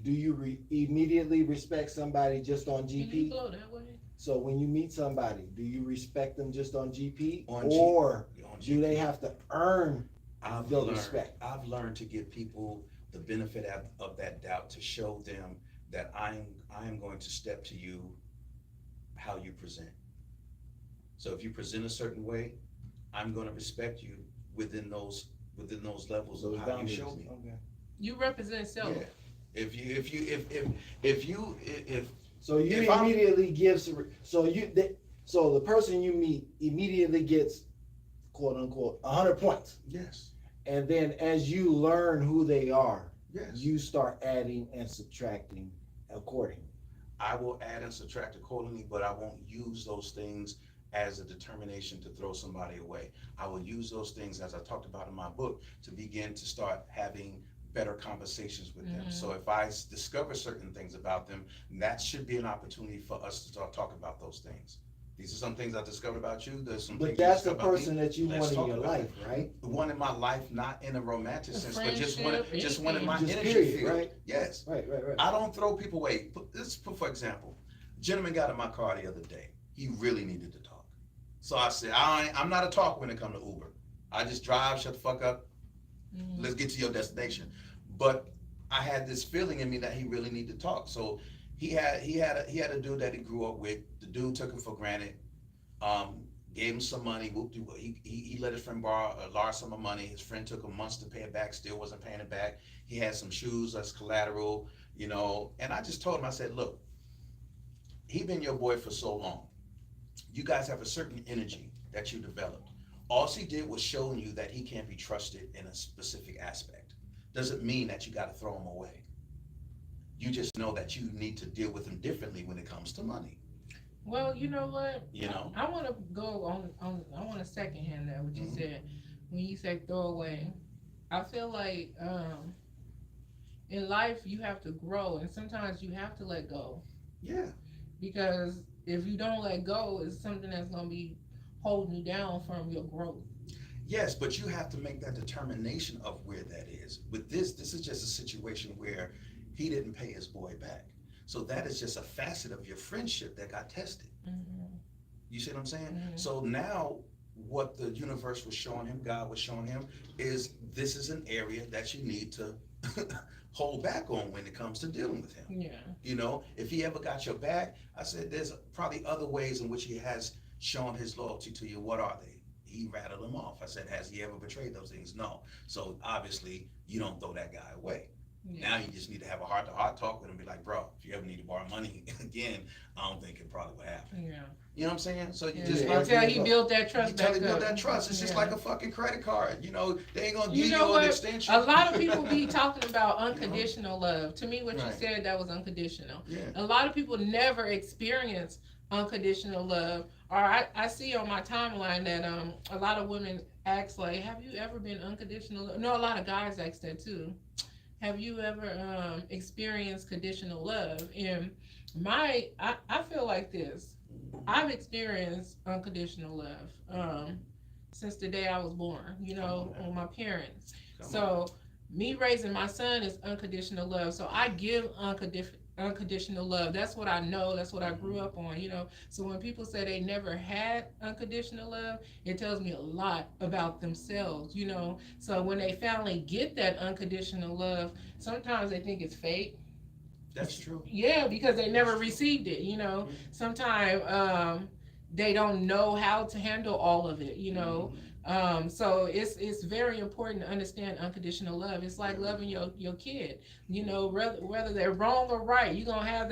Speaker 3: Do you immediately respect somebody just on
Speaker 2: Can you
Speaker 3: GP?
Speaker 2: go that way?
Speaker 3: So when you meet somebody, do you respect them just on GP?
Speaker 1: On
Speaker 3: or
Speaker 1: On
Speaker 3: do they have to earn
Speaker 1: I've
Speaker 3: your
Speaker 1: learned,
Speaker 3: respect?
Speaker 1: I've learned to give people the benefit of that doubt, to show them that I am going to step to you how you present. So if you present a certain way, I'm going to respect you within those levels of
Speaker 3: Those
Speaker 1: how you
Speaker 3: boundaries.
Speaker 1: show me.
Speaker 3: Okay.
Speaker 2: You represent self.
Speaker 1: Yeah. If
Speaker 3: So you
Speaker 1: If I'm-
Speaker 3: immediately give, so the person you meet immediately gets, quote unquote, 100 points.
Speaker 1: yes,
Speaker 3: And then as you learn who they are,
Speaker 1: yes,
Speaker 3: you start adding and subtracting accordingly.
Speaker 1: I will add and subtract accordingly, but I won't use those things as a determination to throw somebody away. I will use those things, as I talked about in my book, to begin to start having better conversations with them.
Speaker 2: Mhm.
Speaker 1: So if I discover certain things about them, that should be an opportunity for us to start talking about those things. These are some things I discovered about you. There's some
Speaker 3: But
Speaker 1: things
Speaker 3: that's
Speaker 1: you
Speaker 3: the
Speaker 1: discovered about
Speaker 3: person
Speaker 1: me.
Speaker 3: that you
Speaker 1: Let's
Speaker 3: want in
Speaker 1: talk
Speaker 3: your
Speaker 1: about
Speaker 3: life,
Speaker 1: it.
Speaker 3: right?
Speaker 1: The one in my life, not in a romantic
Speaker 2: A
Speaker 1: sense, but just one
Speaker 2: friendship,
Speaker 1: in my
Speaker 3: Just
Speaker 1: energy
Speaker 3: period,
Speaker 1: field.
Speaker 3: right?
Speaker 1: Yes.
Speaker 3: Right.
Speaker 1: I don't throw people away. For example, gentleman got in my car the other day. He really needed to talk. So I said, I'm not a talker when it comes to Uber. I just drive, shut the fuck up.
Speaker 2: Mhm.
Speaker 1: Let's get to your destination. But I had this feeling in me that he really needed to talk. So he had a dude that he grew up with. The dude took him for granted. Gave him some money. He let his friend borrow a large sum of money. His friend took him months to pay it back. Still wasn't paying it back. He had some shoes as collateral, And I just told him, I said, look, he been your boy for so long. You guys have a certain energy that you developed. All he did was showing you that he can't be trusted in a specific aspect. Doesn't mean that you got to throw him away. You just know that you need to deal with him differently when it comes to money.
Speaker 2: Well, you know what?
Speaker 1: You know?
Speaker 2: I want to go on. I want to second hand that what you
Speaker 1: Mhm.
Speaker 2: said when you say throw away. I feel like in life you have to grow, and sometimes you have to let go
Speaker 1: Yeah.
Speaker 2: because if you don't let go, it's something that's gonna be holding you down from your growth.
Speaker 1: Yes, but you have to make that determination of where that is. With this is just a situation where he didn't pay his boy back. So that is just a facet of your friendship that got tested.
Speaker 2: Mm-hmm.
Speaker 1: You see what I'm saying?
Speaker 2: Mhm.
Speaker 1: So now what the universe was showing him, God was showing him, is this is an area that you need to hold back on when it comes to dealing with him.
Speaker 2: Yeah.
Speaker 1: If he ever got your back, I said there's probably other ways in which he has shown his loyalty to you. What are they? He rattled them off. I said, has he ever betrayed those things? No. So obviously you don't throw that guy away.
Speaker 2: Yeah.
Speaker 4: Now you just need to have a heart-to-heart talk with him, be like, bro, if you ever need to borrow money again, I don't think it probably would happen.
Speaker 2: Yeah.
Speaker 4: You know what I'm saying? So you
Speaker 2: Yeah.
Speaker 4: just
Speaker 2: Until he built that trust
Speaker 4: until
Speaker 2: back
Speaker 4: he built
Speaker 2: up.
Speaker 4: that trust. It's just
Speaker 2: Yeah.
Speaker 4: like a fucking credit card. You know, they ain't gonna
Speaker 2: You
Speaker 4: give
Speaker 2: know
Speaker 4: you
Speaker 2: what?
Speaker 4: an extension.
Speaker 2: A lot of people be talking about unconditional love. To me, what you
Speaker 1: Right.
Speaker 2: said, that was unconditional.
Speaker 4: Yeah.
Speaker 2: A lot of people never experience unconditional love. Or I see on my timeline that a lot of women ask like, have you ever been unconditional? No, a lot of guys ask that too. Have you ever experienced conditional love? And I feel like this. I've experienced unconditional love since the day I was born, you know, on my parents. So me raising my son is unconditional love. So I give unconditional love. That's what I know. That's what I grew up on, you know. So when people say they never had unconditional love, it tells me a lot about themselves, you know. So when they finally get that unconditional love, sometimes they think it's fake.
Speaker 4: That's true.
Speaker 2: Yeah, because they never received it, you know. Sometimes they don't know how to handle all of it, you know. So it's very important to understand unconditional love. It's like loving your kid, you know, whether they're wrong or right, you're gonna have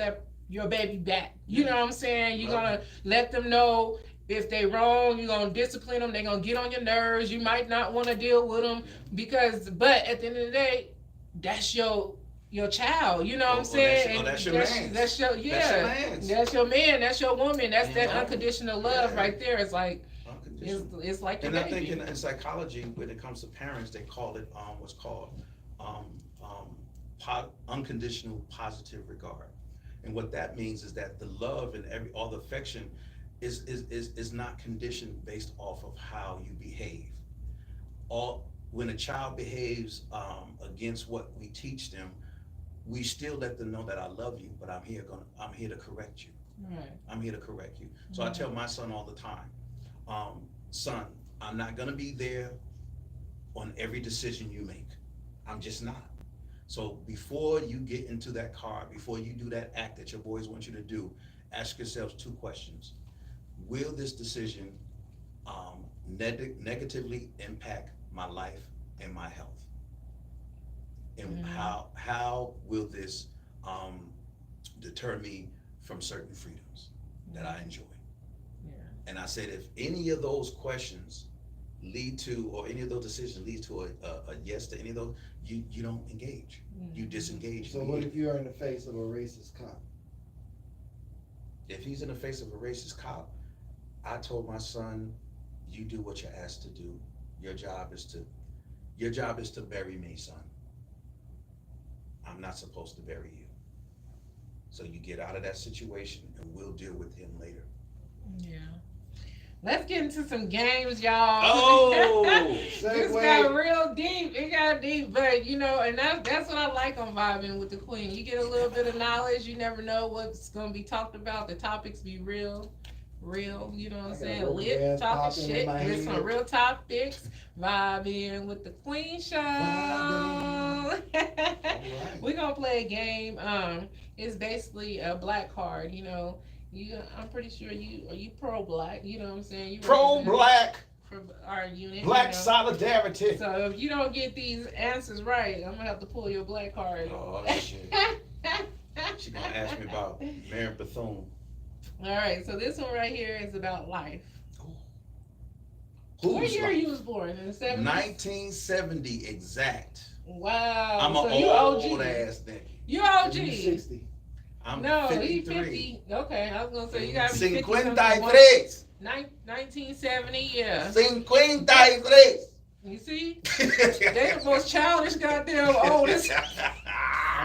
Speaker 2: your baby back. You know what I'm saying? You're gonna let them know if they wrong, you're gonna discipline them, they're gonna get on your nerves, you might not want to deal with them but at the end of the day, that's your child, you know what I'm saying?
Speaker 4: That's your man.
Speaker 2: That's your man, that's your woman, that's that unconditional love right there. It's like it's like your
Speaker 4: and I
Speaker 2: baby.
Speaker 4: think in psychology, when it comes to parents, they call it what's called unconditional positive regard. And what that means is that the love and all the affection is not conditioned based off of how you behave. When a child behaves against what we teach them, we still let them know that I love you, but I'm here to correct you.
Speaker 2: Right.
Speaker 4: I'm here to correct you. So I tell my son all the time, son, I'm not gonna be there on every decision you make. I'm just not. So before you get into that car, before you do that act that your boys want you to do, ask yourselves 2 questions. Will this decision negatively impact my life and my health? And how will this deter me from certain freedoms that I enjoy?
Speaker 2: Yeah.
Speaker 4: And I said, if any of those questions lead to, or any of those decisions lead to a yes to any of those, you don't engage. You disengage.
Speaker 3: So what if you're in the face of a racist cop?
Speaker 4: If he's in the face of a racist cop, I told my son, you do what you're asked to do. Your job is to bury me, son. I'm not supposed to bury you. So you get out of that situation and we'll deal with him later.
Speaker 2: Yeah. Let's get into some games, y'all.
Speaker 4: Oh!
Speaker 2: This got real deep. It got deep, but you know, and that's what I like on Vibing with the Queen. You get a little bit of knowledge. You never know what's going to be talked about. The topics be real, you know what I'm saying? Lit, talking shit. There's some real topics. Vibing with the Queen show. We're going to play a game. It's basically a black card, you know. I'm pretty sure you pro-black, you know what I'm saying? You
Speaker 4: Pro-black.
Speaker 2: For our unit.
Speaker 4: Black
Speaker 2: you know?
Speaker 4: solidarity.
Speaker 2: So if you don't get these answers right, I'm gonna have to pull your black card.
Speaker 4: Oh shit. She's gonna ask me about Mary Bethune.
Speaker 2: All right, so this one right here is about life.
Speaker 4: What
Speaker 2: year you was born? In the 70s?
Speaker 4: 1970 exact.
Speaker 2: Wow.
Speaker 4: I'm
Speaker 2: so
Speaker 4: an old ass nigga.
Speaker 2: You OG.
Speaker 3: 60.
Speaker 4: I'm
Speaker 2: no,
Speaker 4: 53.
Speaker 2: he's 50. Okay, I was gonna say you gotta be 50. 1970, yeah.
Speaker 4: 53.
Speaker 2: You see? They the most childish goddamn oldest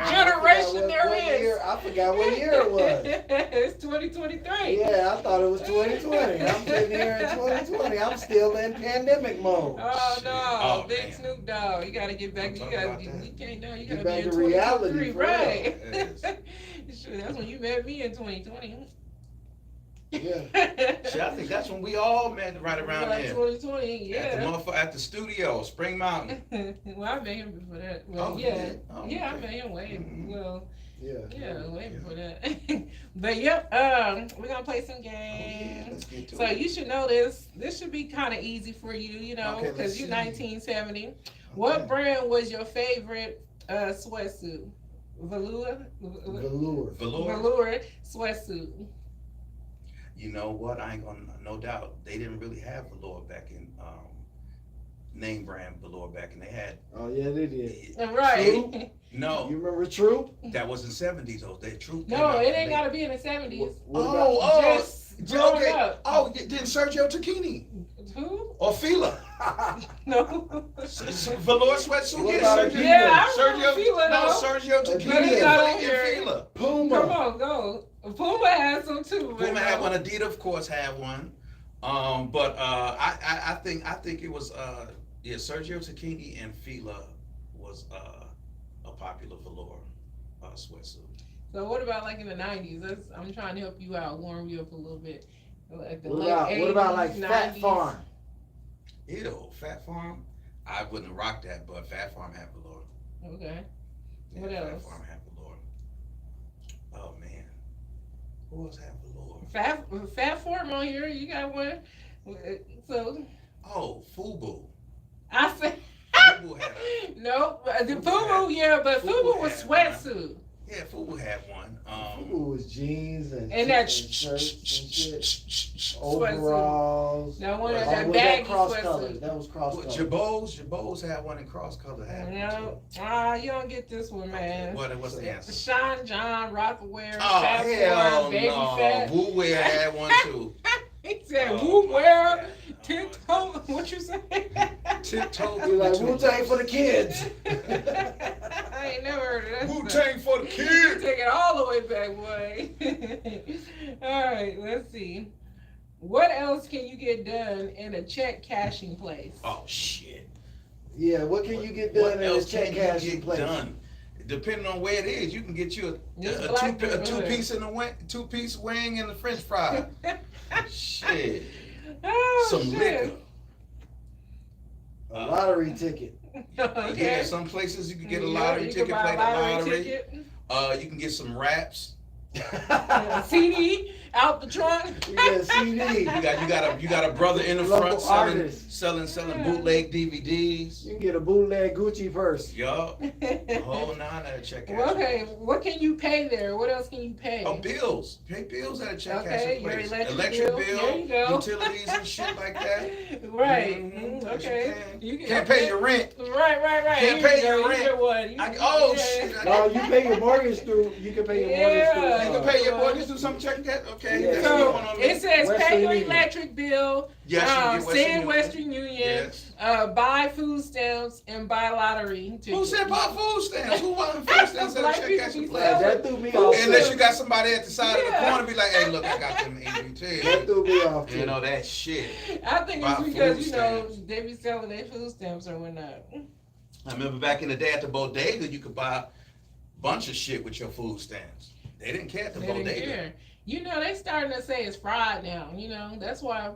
Speaker 2: generation there is.
Speaker 3: I forgot what year it was.
Speaker 2: It's 2023.
Speaker 3: Yeah, I thought it was 2020. I'm sitting here in 2020. I'm still in pandemic mode.
Speaker 2: Oh no,
Speaker 4: Oh,
Speaker 2: Big
Speaker 4: man.
Speaker 2: Snoop Dogg. You gotta get back. You can't know. You gotta
Speaker 3: Get
Speaker 2: be
Speaker 3: back
Speaker 2: in
Speaker 3: to reality,
Speaker 2: 2023,
Speaker 3: for
Speaker 2: right?
Speaker 4: Yes.
Speaker 2: Sure, that's when you met me in 2020.
Speaker 3: Yeah.
Speaker 4: Shit, I think that's when we all met right around
Speaker 2: Like
Speaker 4: there.
Speaker 2: 2020,
Speaker 4: At the studio, Spring Mountain.
Speaker 2: Well, I met him before that. Well,
Speaker 4: Oh,
Speaker 2: yeah,
Speaker 4: yeah. Oh,
Speaker 2: yeah, I
Speaker 4: okay.
Speaker 2: met him way. Well,
Speaker 3: Yeah.
Speaker 2: way before that. But yep, we're gonna play some games.
Speaker 4: Let's get to
Speaker 2: So
Speaker 4: it.
Speaker 2: you should know this. This should be kind of easy for you, you know,
Speaker 4: Okay,
Speaker 2: because
Speaker 4: let's
Speaker 2: you're
Speaker 4: see.
Speaker 2: 1970. What brand was your favorite sweatsuit. Velour.
Speaker 3: Velour.
Speaker 4: Velour.
Speaker 2: Velour sweatsuit.
Speaker 4: You know what? I ain't gonna. No doubt, they didn't really have velour back in name brand velour back, and they had.
Speaker 3: Oh yeah, they did.
Speaker 2: Right.
Speaker 4: No,
Speaker 3: You remember True?
Speaker 4: that was in '70s. Though they true.
Speaker 2: No, it ain't gotta be in the 70s. Just growing
Speaker 1: okay.
Speaker 2: up.
Speaker 1: Oh, then Sergio Tacchini
Speaker 2: Who?
Speaker 1: or Fila.
Speaker 2: No.
Speaker 1: Velour sweatsuit.
Speaker 3: What
Speaker 1: Yeah,
Speaker 3: about
Speaker 1: Sergio.
Speaker 3: Adidas?
Speaker 2: Yeah, I remember
Speaker 1: Sergio.
Speaker 2: Fila,
Speaker 1: No,
Speaker 2: though.
Speaker 1: Sergio
Speaker 3: But
Speaker 1: Tacchini
Speaker 2: it's not on
Speaker 1: and
Speaker 2: here.
Speaker 1: Fila.
Speaker 3: Puma.
Speaker 2: Come on, go. Puma has some too.
Speaker 4: Puma
Speaker 2: but
Speaker 4: had
Speaker 2: no.
Speaker 4: one. Adidas, of course, had one. But I think it was Sergio Tacchini and Fila was a popular velour sweatsuit.
Speaker 2: So what about like in the 90s? I'm trying to help you out, warm you up a little bit. Like the
Speaker 3: What
Speaker 2: late
Speaker 3: about
Speaker 2: 80s,
Speaker 3: what about like Fat
Speaker 2: 90s?
Speaker 3: Farm?
Speaker 4: Ew, Fat Farm. I wouldn't rock that, but Fat Farm had velour.
Speaker 2: Okay.
Speaker 4: Yeah,
Speaker 2: What
Speaker 4: Fat
Speaker 2: else?
Speaker 4: Farm had velour. Oh man, who else had velour?
Speaker 2: Fat Form on here. You got one. So
Speaker 4: Oh, Fubu.
Speaker 2: I said
Speaker 4: Fubu had a,
Speaker 2: no. The
Speaker 4: Fubu
Speaker 2: Fubu,
Speaker 4: had-
Speaker 2: yeah, but
Speaker 4: Fubu
Speaker 2: Fubu was
Speaker 4: had one.
Speaker 2: sweatsuit.
Speaker 4: yeah, Fubu had one.
Speaker 3: It was jeans and
Speaker 2: And
Speaker 3: shirts and shit,
Speaker 2: Sweatsuit.
Speaker 3: overalls.
Speaker 2: That one,
Speaker 3: Oh,
Speaker 2: that
Speaker 3: was
Speaker 2: baggy
Speaker 3: cross color?
Speaker 2: sweatsuit.
Speaker 3: That was cross color.
Speaker 4: Jabos had one in cross color. Had one
Speaker 2: No,
Speaker 4: too.
Speaker 2: you don't get this one, man.
Speaker 4: What's the answer?
Speaker 2: Sean John, Rockaware,
Speaker 4: Oh
Speaker 2: Fat
Speaker 4: hell
Speaker 2: Form, Baby
Speaker 4: no!
Speaker 2: Fat.
Speaker 4: Wu Wear had one too.
Speaker 2: He said,
Speaker 4: Oh,
Speaker 2: "Woo,
Speaker 4: my
Speaker 2: where
Speaker 4: God.
Speaker 2: tiptoe?" What you say?
Speaker 4: Tiptoe.
Speaker 3: You're like Wu-Tang for the kids.
Speaker 2: I ain't never heard of that.
Speaker 1: Wu
Speaker 2: stuff.
Speaker 1: Tang for the
Speaker 2: You
Speaker 1: kids.
Speaker 2: take it all the way back, boy. All right, let's see. What else can you get done in a check cashing place?
Speaker 4: Oh shit!
Speaker 3: Yeah, what can you get done
Speaker 4: What
Speaker 3: in a
Speaker 4: else
Speaker 3: check
Speaker 4: can you
Speaker 3: cashing
Speaker 4: get
Speaker 3: place?
Speaker 4: done? Depending on where it is, you can get you
Speaker 2: This
Speaker 4: a
Speaker 2: black
Speaker 4: two
Speaker 2: people.
Speaker 4: piece in the wing, 2-piece wing and the French fry. Shit,
Speaker 2: Oh,
Speaker 4: some
Speaker 2: shit.
Speaker 4: liquor.
Speaker 3: A lottery ticket.
Speaker 2: Okay.
Speaker 4: Yeah, some places you can get a
Speaker 2: Yeah,
Speaker 4: lottery
Speaker 2: you
Speaker 4: ticket,
Speaker 2: can buy
Speaker 4: play
Speaker 2: a
Speaker 4: the lottery.
Speaker 2: ticket.
Speaker 4: You can get some wraps.
Speaker 2: A CD out the trunk.
Speaker 3: You get a CD.
Speaker 4: You got a brother in the
Speaker 3: Local
Speaker 4: front
Speaker 3: artists.
Speaker 4: selling bootleg DVDs.
Speaker 3: You can get a bootleg Gucci purse.
Speaker 4: Yup, the whole nine at a check cash.
Speaker 2: Well, okay, what can you pay there? What else can you pay?
Speaker 4: Oh, bills. Pay bills at a check
Speaker 2: Okay,
Speaker 4: cashing
Speaker 2: your
Speaker 4: place.
Speaker 2: electric bill. There you go.
Speaker 4: Utilities and shit like that.
Speaker 2: Right.
Speaker 4: Mhm, yes,
Speaker 2: Okay.
Speaker 4: you
Speaker 2: You
Speaker 1: Can't pay your rent.
Speaker 2: Right.
Speaker 1: Can't
Speaker 2: Here
Speaker 1: pay
Speaker 2: you go.
Speaker 1: your
Speaker 2: You
Speaker 1: rent.
Speaker 2: get one.
Speaker 4: Oh,
Speaker 2: Yeah.
Speaker 4: shit.
Speaker 3: No, you pay your mortgage through. You can pay your mortgage
Speaker 2: Yeah.
Speaker 1: You
Speaker 3: through.
Speaker 1: can pay your mortgage through some check cash. Okay,
Speaker 3: Yeah.
Speaker 1: that's
Speaker 2: So
Speaker 1: one on me.
Speaker 2: it says
Speaker 3: Western
Speaker 2: pay your
Speaker 3: Union.
Speaker 2: electric bill,
Speaker 4: Yes, you can get Western
Speaker 2: send
Speaker 4: Union.
Speaker 2: Western Union,
Speaker 4: Yes.
Speaker 2: buy food stamps, and buy lottery tickets.
Speaker 1: Who said buy food stamps? Who buying food stamps at
Speaker 2: Black
Speaker 1: a check
Speaker 2: people
Speaker 1: cashing
Speaker 2: be
Speaker 1: place?
Speaker 2: selling.
Speaker 3: That threw me off.
Speaker 1: Unless you got somebody at the side of the
Speaker 2: Yeah.
Speaker 1: corner, be like, hey, look, I got them
Speaker 3: That
Speaker 1: EBT.
Speaker 3: threw me off.
Speaker 4: You
Speaker 3: Too.
Speaker 4: know that shit.
Speaker 2: I think
Speaker 1: Buy
Speaker 2: it's because,
Speaker 1: food
Speaker 2: you know,
Speaker 1: stamps.
Speaker 2: they be selling their food stamps or whatnot.
Speaker 4: I remember back in the day at the bodega, you could buy a bunch of shit with your food stamps. They didn't care at the
Speaker 2: They didn't
Speaker 4: bodega.
Speaker 2: care. You know, they starting to say it's fried now, you know. That's why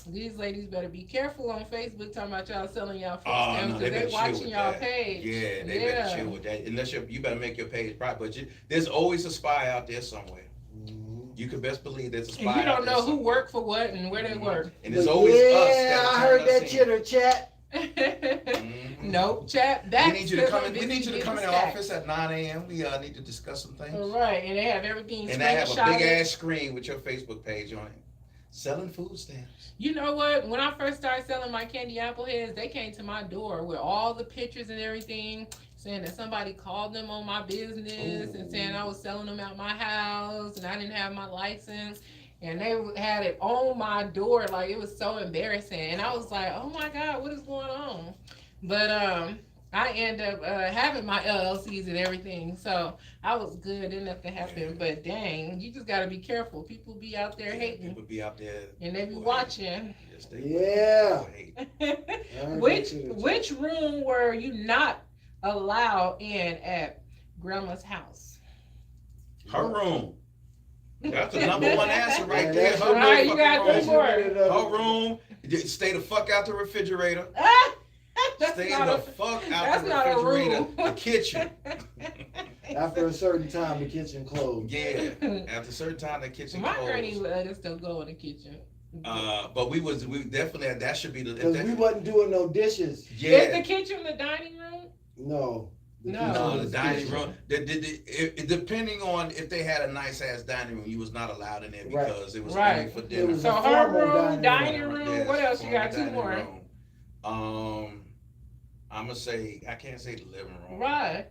Speaker 2: these ladies better be careful on Facebook talking about y'all selling y'all food
Speaker 4: Oh,
Speaker 2: stamps
Speaker 4: no,
Speaker 2: because
Speaker 4: they
Speaker 2: they
Speaker 4: better chill
Speaker 2: watching
Speaker 4: with
Speaker 2: y'all
Speaker 4: that.
Speaker 2: page.
Speaker 4: Yeah, they better chill with that. Unless you better make your page private. But there's always a spy out there somewhere.
Speaker 3: Mhm.
Speaker 4: You can best believe there's a spy
Speaker 2: And you
Speaker 4: out
Speaker 2: don't
Speaker 4: there
Speaker 2: know who
Speaker 4: somewhere.
Speaker 2: worked for what and where they
Speaker 4: Mhm.
Speaker 2: work.
Speaker 4: And there's
Speaker 3: But
Speaker 4: always
Speaker 3: yeah,
Speaker 4: us that
Speaker 3: I heard
Speaker 4: turn
Speaker 3: that
Speaker 4: us in.
Speaker 3: chitter chat.
Speaker 4: Mhm.
Speaker 2: Nope, chat.
Speaker 1: We
Speaker 2: That's
Speaker 1: need you to come in. We need you to come in the office at 9 a.m. We need to discuss some things.
Speaker 2: All right, and they have everything
Speaker 4: And they have a
Speaker 2: screenshotted.
Speaker 4: big ass screen with your Facebook page on it. Selling food stamps.
Speaker 2: You know what? When I first started selling my candy apple heads, they came to my door with all the pictures and everything, saying that somebody called them on my business and saying I was selling them out my house and I didn't have my license. And they had it on my door, like it was so embarrassing. And I was like, oh my God, what is going on? But I end up having my LLCs and everything, so I was good. Didn't have to happen. But dang, you just gotta be careful. People be out there hating,
Speaker 4: People be out there.
Speaker 2: and they be
Speaker 4: Boy,
Speaker 2: watching.
Speaker 4: yes, they
Speaker 3: Yeah.
Speaker 4: hate.
Speaker 3: I heard that
Speaker 2: which
Speaker 3: chitter chat.
Speaker 2: which room were you not allowed in at Grandma's house?
Speaker 4: Her room. That's the number one answer right
Speaker 3: Yeah,
Speaker 4: there.
Speaker 3: that's
Speaker 4: Her
Speaker 2: right, you
Speaker 4: motherfucking
Speaker 2: got
Speaker 3: That's
Speaker 2: three
Speaker 4: room.
Speaker 2: more.
Speaker 3: your
Speaker 4: Her room. Stay the fuck out the refrigerator.
Speaker 2: That's
Speaker 4: Stay
Speaker 2: not
Speaker 4: the
Speaker 2: a,
Speaker 4: fuck out
Speaker 2: that's
Speaker 4: the
Speaker 2: not a
Speaker 4: refrigerator.
Speaker 2: room.
Speaker 4: The kitchen.
Speaker 3: After a certain time, the kitchen closed.
Speaker 4: Yeah. After a certain time, the kitchen
Speaker 2: My granny
Speaker 4: closed.
Speaker 2: let us still go in the kitchen.
Speaker 4: But we definitely that should be the.
Speaker 3: Because we wasn't doing no dishes.
Speaker 2: Is the
Speaker 4: Yeah.
Speaker 2: kitchen the dining room?
Speaker 3: No.
Speaker 2: No.
Speaker 1: No, the
Speaker 3: kitchen.
Speaker 1: dining room. Depending on if they had a nice ass dining room, you was not allowed in there
Speaker 3: Right.
Speaker 1: because it was
Speaker 2: Right.
Speaker 1: only for
Speaker 3: It
Speaker 1: dinner.
Speaker 3: was
Speaker 2: So
Speaker 3: a
Speaker 2: her
Speaker 3: formal
Speaker 2: room, dining
Speaker 3: room.
Speaker 2: room.
Speaker 1: Yes,
Speaker 2: What else? You
Speaker 1: formal
Speaker 2: got two
Speaker 1: dining
Speaker 2: more.
Speaker 1: room. I'm gonna say I can't say the living room.
Speaker 2: Right.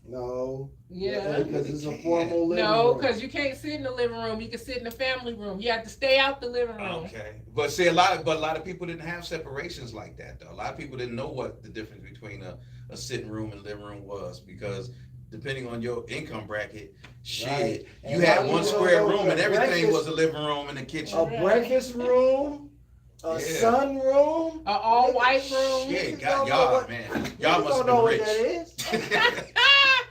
Speaker 3: No.
Speaker 2: Yeah.
Speaker 3: Because it's a
Speaker 1: Can't.
Speaker 3: formal living
Speaker 2: No,
Speaker 3: room.
Speaker 2: because you can't sit in the living room. You can sit in the family room. You have to stay out the living room.
Speaker 1: Okay, but see, a lot of people didn't have separations like that though. A lot of people didn't know what the difference between a sitting room and living room was because depending on your income bracket, shit,
Speaker 3: Right.
Speaker 1: you
Speaker 3: And
Speaker 1: had
Speaker 3: now
Speaker 1: one
Speaker 3: you
Speaker 1: square
Speaker 3: know
Speaker 1: room
Speaker 3: the
Speaker 1: and everything
Speaker 3: breakfast-
Speaker 1: was a living room and a kitchen.
Speaker 3: A
Speaker 2: Right.
Speaker 3: breakfast room, a
Speaker 1: Yeah.
Speaker 3: sun room.
Speaker 2: A all white room.
Speaker 1: Yeah,
Speaker 3: Niggas
Speaker 1: got
Speaker 3: don't know
Speaker 1: y'all,
Speaker 3: what-
Speaker 1: man.
Speaker 3: Niggas
Speaker 1: Y'all must
Speaker 3: don't know
Speaker 1: have
Speaker 3: what that
Speaker 1: been
Speaker 3: is.
Speaker 1: rich.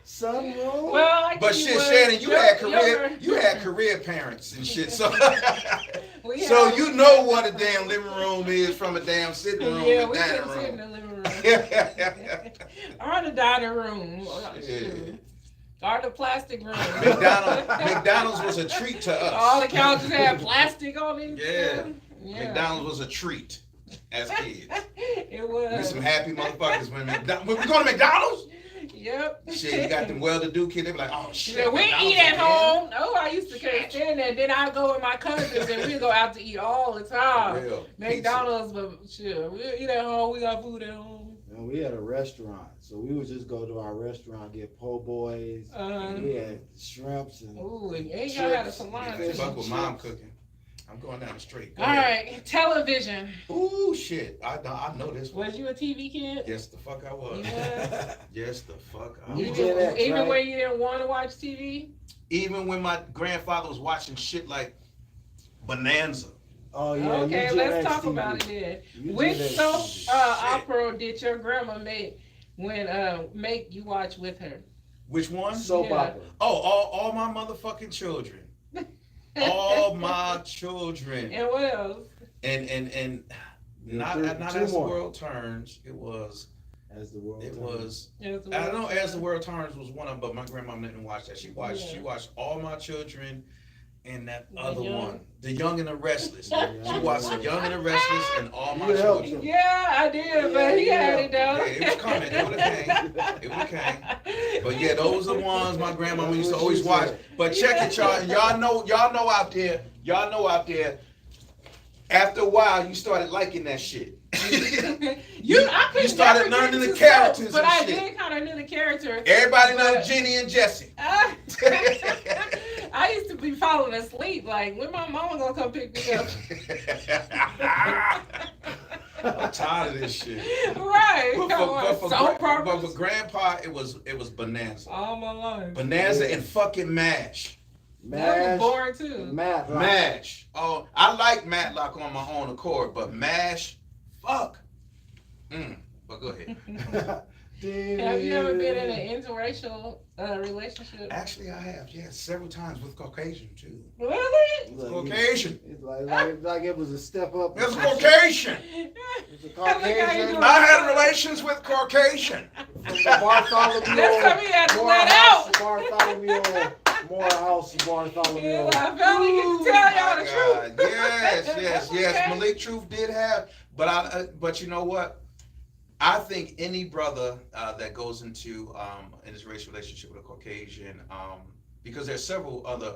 Speaker 3: Sunroom.
Speaker 2: Well, I
Speaker 1: But
Speaker 2: give
Speaker 1: shit,
Speaker 2: one.
Speaker 1: Shannon, you
Speaker 2: Your-
Speaker 1: had career parents and shit. So
Speaker 2: we
Speaker 1: so
Speaker 2: had-
Speaker 1: you know what a damn living room is from a damn sitting room
Speaker 2: Yeah,
Speaker 1: and
Speaker 2: we
Speaker 1: dining
Speaker 2: couldn't sit in
Speaker 1: room.
Speaker 2: the living room. Or the dining room.
Speaker 1: Shit.
Speaker 2: Or the plastic room.
Speaker 1: McDonald's was a treat to us.
Speaker 2: All the couches had plastic on it.
Speaker 1: Yeah.
Speaker 2: Yeah.
Speaker 1: McDonald's was a treat as kids.
Speaker 2: It
Speaker 1: We
Speaker 2: was.
Speaker 1: some happy motherfuckers when we go to McDonald's.
Speaker 2: Yep.
Speaker 1: Shit, you got them well-to-do kids. They be like, oh shit.
Speaker 2: Yeah, we
Speaker 1: McDonald's
Speaker 2: eat at
Speaker 1: again?
Speaker 2: home. No, I used to can't stand that. Then I go with my cousins and we go out to eat all the
Speaker 1: For
Speaker 2: time.
Speaker 1: real.
Speaker 2: McDonald's, but sure, we eat at home. We got food at home.
Speaker 3: And we had a restaurant, so we would just go to our restaurant, get po' boys.
Speaker 2: Uh,
Speaker 3: We had shrimps and
Speaker 2: Ooh, and ain't y'all had a
Speaker 3: Chips.
Speaker 2: salon.
Speaker 1: Yeah,
Speaker 3: Fish
Speaker 1: fuck
Speaker 3: and
Speaker 1: with mom
Speaker 3: chips.
Speaker 1: cooking. I'm going down the street. Go
Speaker 2: All
Speaker 1: ahead.
Speaker 2: right, television.
Speaker 1: Ooh, shit. I know this one.
Speaker 2: Was you a TV kid?
Speaker 1: Yes, the fuck I was.
Speaker 2: Yeah.
Speaker 1: Yes, the fuck I
Speaker 3: You
Speaker 1: was.
Speaker 3: Gen X,
Speaker 2: Even
Speaker 3: right?
Speaker 2: when you didn't want to watch TV?
Speaker 1: Even when my grandfather was watching shit like Bonanza.
Speaker 3: Oh yeah.
Speaker 2: Okay,
Speaker 3: you Gen
Speaker 2: let's
Speaker 3: X
Speaker 2: talk
Speaker 3: TV.
Speaker 2: about it then.
Speaker 3: You
Speaker 2: Which
Speaker 3: Gen X
Speaker 2: soap
Speaker 3: TV.
Speaker 2: opera did your grandma make you watch with her?
Speaker 1: Which one?
Speaker 3: Soap
Speaker 2: Yeah.
Speaker 3: opera.
Speaker 1: Oh, all my motherfucking children. All my children.
Speaker 2: And what else?
Speaker 1: And not
Speaker 3: Two
Speaker 1: as the
Speaker 3: more.
Speaker 1: world turns. It was.
Speaker 3: As the world.
Speaker 1: It
Speaker 3: turns.
Speaker 1: was.
Speaker 2: As
Speaker 1: I don't know. As the world turns was one of them, but my grandma didn't watch that. She watched.
Speaker 2: Yeah.
Speaker 1: She watched All My Children, and that
Speaker 2: The
Speaker 1: other
Speaker 2: Young.
Speaker 1: one, The Young and the Restless.
Speaker 3: Yeah.
Speaker 1: She watched The Young and the Restless and All My
Speaker 3: You helped
Speaker 1: Children.
Speaker 3: him.
Speaker 2: Yeah, I did, but he had it though.
Speaker 1: Yeah, it was coming. It would've came. It would've came. But yeah, those are the ones my grandma used to always watch. But check it, y'all. Y'all know out there. Y'all know out there. After a while, you started liking that shit.
Speaker 2: I could
Speaker 1: You started
Speaker 2: never
Speaker 1: learning
Speaker 2: get
Speaker 1: the
Speaker 2: to
Speaker 1: characters
Speaker 2: soap, but
Speaker 1: and
Speaker 2: I
Speaker 1: shit.
Speaker 2: did kind of knew the character.
Speaker 1: Everybody
Speaker 2: But-
Speaker 1: knows Jenny and Jesse.
Speaker 2: I used to be falling asleep. Like, when my mama gonna come pick me up?
Speaker 1: I'm tired of this shit.
Speaker 2: Right.
Speaker 1: But
Speaker 2: Come on,
Speaker 1: for
Speaker 2: soap
Speaker 1: but for
Speaker 2: operas.
Speaker 1: grandpa, it was Bonanza.
Speaker 2: All my life.
Speaker 1: Bonanza and fucking MASH.
Speaker 2: That was
Speaker 3: Mash.
Speaker 2: boring too.
Speaker 3: Matlock.
Speaker 1: MASH. Oh, I like Matlock on my own accord, but MASH, fuck. But go ahead.
Speaker 2: Have you ever been in an interracial relationship?
Speaker 1: Actually, I have, yes, several times with Caucasian too.
Speaker 2: Really?
Speaker 3: Look,
Speaker 1: Caucasian.
Speaker 3: It's like it was a step up.
Speaker 1: It's Caucasian.
Speaker 3: It's a
Speaker 2: I think how you
Speaker 3: Caucasian.
Speaker 2: doing?
Speaker 1: I had relations with Caucasian.
Speaker 3: From the Bartholomew.
Speaker 2: That's something you had to let out.
Speaker 3: Bartholomew. Morehouse Bartholomew.
Speaker 2: Yeah, I finally get to tell y'all the
Speaker 1: God.
Speaker 2: truth.
Speaker 1: Yes.
Speaker 2: Okay.
Speaker 1: Malik Truth did have, but you know what? I think any brother that goes into an interracial relationship with a Caucasian, because there's several other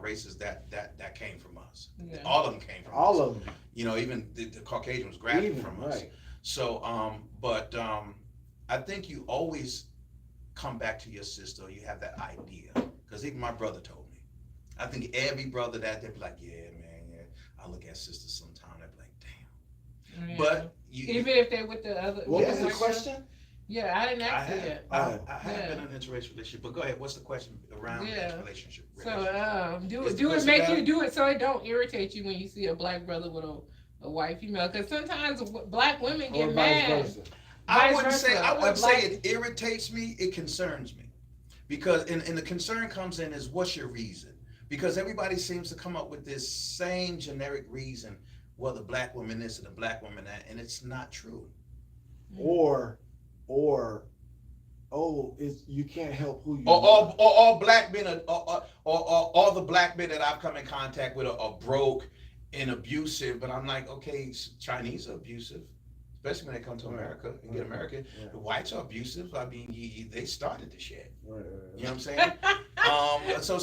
Speaker 1: races that came from us.
Speaker 2: Yeah.
Speaker 1: All of them came from us.
Speaker 3: All of them.
Speaker 1: You know, even the Caucasian was grafted
Speaker 3: Even,
Speaker 1: from us.
Speaker 3: right.
Speaker 1: So, I think you always come back to your sister. You have that idea, because even my brother told me. I think every brother they'd be like, yeah, man, yeah. I look at sisters sometime. They'd be like, damn.
Speaker 2: Yeah.
Speaker 1: But you,
Speaker 2: even if they with the other.
Speaker 3: What
Speaker 1: Yeah.
Speaker 3: was the question?
Speaker 2: Yeah, I didn't
Speaker 1: I
Speaker 2: ask you
Speaker 1: have,
Speaker 2: yet.
Speaker 1: I have
Speaker 2: Yeah.
Speaker 1: been in an interracial relationship. But go ahead. What's the question around
Speaker 2: Yeah.
Speaker 1: this relationship?
Speaker 2: So do
Speaker 1: Is
Speaker 2: it
Speaker 1: the
Speaker 2: do it
Speaker 1: question
Speaker 2: make
Speaker 1: valid?
Speaker 2: you do it so it don't irritate you when you see a black brother with a white female, because sometimes black women
Speaker 3: Or
Speaker 2: get
Speaker 3: vice
Speaker 2: mad.
Speaker 3: versa.
Speaker 1: I
Speaker 2: Vice
Speaker 1: wouldn't say
Speaker 2: versa.
Speaker 1: I
Speaker 2: A
Speaker 1: wouldn't
Speaker 2: black-
Speaker 1: say it irritates me. It concerns me, because and the concern comes in is what's your reason? Because everybody seems to come up with this same generic reason. Well, the black woman this and the black woman that, and it's not true.
Speaker 3: Or, it's you can't help who you
Speaker 1: Or
Speaker 3: are.
Speaker 1: all black men or all the black men that I've come in contact with are broke and abusive. But I'm like, okay, Chinese are abusive. especially when they come to America and get American.
Speaker 3: Right.
Speaker 1: The whites are abusive. I mean, they started the shit.
Speaker 3: Right.
Speaker 1: You know what I'm saying? So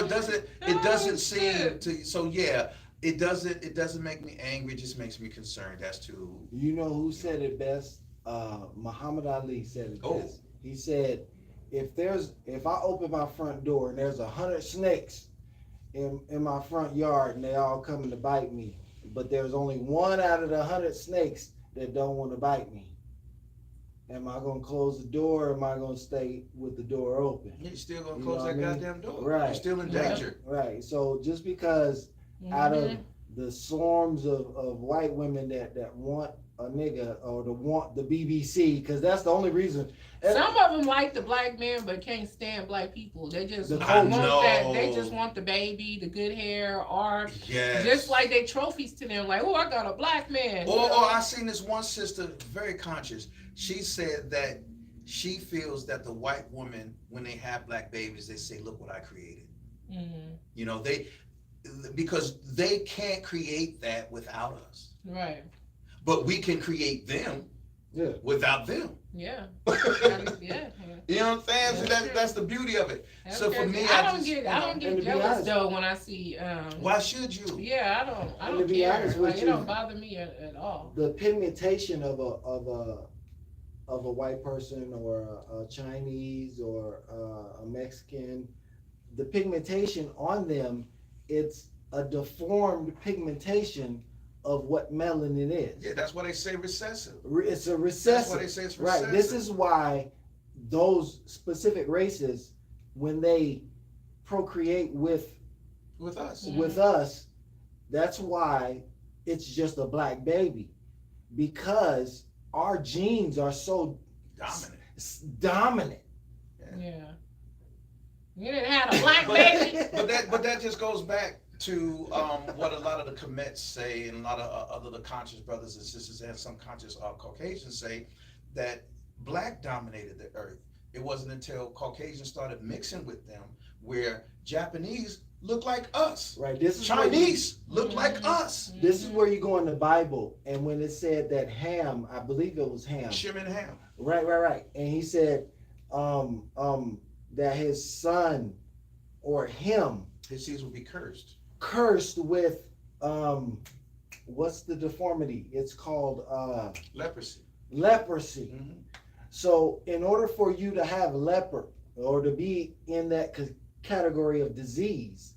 Speaker 1: it doesn't seem to. So yeah, it doesn't make me angry. It just makes me concerned as to.
Speaker 3: You know who said it best? Muhammad Ali said it
Speaker 1: Oh.
Speaker 3: best. He said, if I open my front door and there's 100 snakes in my front yard and they all coming to bite me, but there's only one out of the 100 snakes that don't want to bite me. Am I gonna close the door or am I gonna stay with the door open?
Speaker 1: You're still gonna
Speaker 3: You
Speaker 1: close
Speaker 3: know
Speaker 1: that
Speaker 3: what I mean?
Speaker 1: goddamn door.
Speaker 3: Right.
Speaker 1: You're still in
Speaker 2: Yeah.
Speaker 1: danger.
Speaker 3: Right. So just because out of
Speaker 2: Mhm.
Speaker 3: the swarms of white women that want a nigga or to want the BBC, because that's the only reason.
Speaker 2: Some of them like the black man, but can't stand black people. They just
Speaker 3: The
Speaker 2: want
Speaker 3: culture.
Speaker 2: that. They just want the baby, the good hair, or
Speaker 1: Yes.
Speaker 2: just like they trophies to them. Like, oh, I got a black man. you
Speaker 1: Or
Speaker 2: know?
Speaker 1: I seen this one sister, very conscious. She said that she feels that the white woman, when they have black babies, they say, "Look what I created."
Speaker 2: Mhm.
Speaker 1: You know, because they can't create that without us,
Speaker 2: Right.
Speaker 1: but we can create them
Speaker 3: Yeah.
Speaker 1: without them.
Speaker 2: Yeah. Yeah.
Speaker 1: You know what I'm saying? So
Speaker 2: That's true.
Speaker 1: that's the beauty of it.
Speaker 2: That's
Speaker 1: So for
Speaker 2: crazy.
Speaker 1: me,
Speaker 2: I don't
Speaker 1: just,
Speaker 2: get
Speaker 1: you
Speaker 2: I
Speaker 1: know,
Speaker 2: don't
Speaker 3: and
Speaker 2: get
Speaker 3: to be
Speaker 2: jealous
Speaker 3: honest-
Speaker 2: though when I see
Speaker 1: Why should you?
Speaker 2: yeah, I
Speaker 3: And
Speaker 2: don't
Speaker 3: to be
Speaker 2: care.
Speaker 3: honest with
Speaker 2: Like, it
Speaker 3: you-
Speaker 2: don't bother me at all.
Speaker 3: The pigmentation of a white person or a Chinese or a Mexican, the pigmentation on them, it's a deformed pigmentation of what melanin is.
Speaker 1: Yeah, that's why they say recessive.
Speaker 3: It's a
Speaker 1: That's why
Speaker 3: recessive.
Speaker 1: they say it's recessive.
Speaker 3: Right. This is why those specific races, when they procreate with
Speaker 1: with
Speaker 2: Mhm.
Speaker 3: us, that's why it's just a black baby, because our genes are so
Speaker 1: dominant.
Speaker 3: dominant.
Speaker 2: Yeah. You didn't have a black
Speaker 1: But,
Speaker 2: baby.
Speaker 1: but that just goes back to what a lot of the commits say, and a lot of other the conscious brothers and sisters and some conscious Caucasians say, that black dominated the earth. It wasn't until Caucasians started mixing with them where Japanese looked like us,
Speaker 3: Right. This is where you-
Speaker 1: Chinese looked like
Speaker 2: Mhm.
Speaker 1: us,
Speaker 3: This is where you go in the Bible, and when it said that Ham, I believe it was Ham.
Speaker 1: Shim and Ham.
Speaker 3: Right. And he said that his son or him
Speaker 1: His seeds will be cursed.
Speaker 3: cursed with what's the deformity? It's called
Speaker 1: Leprosy.
Speaker 3: leprosy.
Speaker 1: Mhm.
Speaker 3: So in order for you to have leper or to be in that category of disease,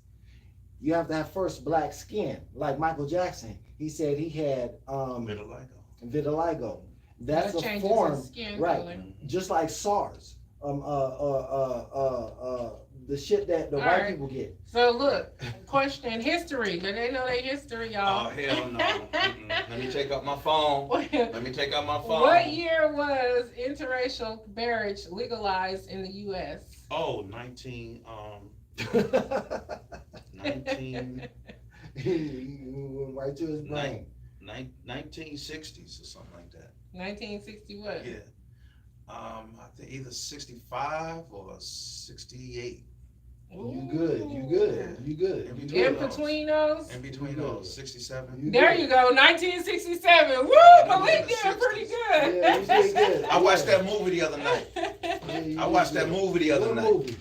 Speaker 3: you have to have first black skin. Like Michael Jackson, he said he had
Speaker 1: Vitiligo.
Speaker 3: vitiligo. That's
Speaker 2: That
Speaker 3: a
Speaker 2: changes
Speaker 3: form,
Speaker 2: his skin
Speaker 3: right?
Speaker 2: color.
Speaker 3: Just like SARS. The shit that the
Speaker 2: All
Speaker 3: white
Speaker 2: right.
Speaker 3: people get.
Speaker 2: So look, question history. Do they know their history,
Speaker 1: Oh
Speaker 2: y'all?
Speaker 1: hell no. Mm-mm. Let me take out my phone. Let me take out my phone.
Speaker 2: What year was interracial marriage legalized in the U.S.?
Speaker 4: Oh, 19, 19,
Speaker 3: He went right to his brain.
Speaker 4: 1960s or something like that.
Speaker 2: 1960 what?
Speaker 4: Yeah. I think either 65 or 68.
Speaker 3: You good. You good. You good.
Speaker 1: In
Speaker 3: You
Speaker 1: between
Speaker 2: In
Speaker 3: good.
Speaker 1: those.
Speaker 2: between those?
Speaker 1: In between those, 67.
Speaker 3: You
Speaker 2: There
Speaker 3: good.
Speaker 2: you go, 1967. Woo, but we did pretty good.
Speaker 3: Yeah, you did good.
Speaker 1: I watched that movie the other night.
Speaker 3: Yeah, you
Speaker 1: I watched
Speaker 3: did
Speaker 1: that
Speaker 3: good.
Speaker 1: movie the other
Speaker 3: What
Speaker 1: night.
Speaker 3: movie?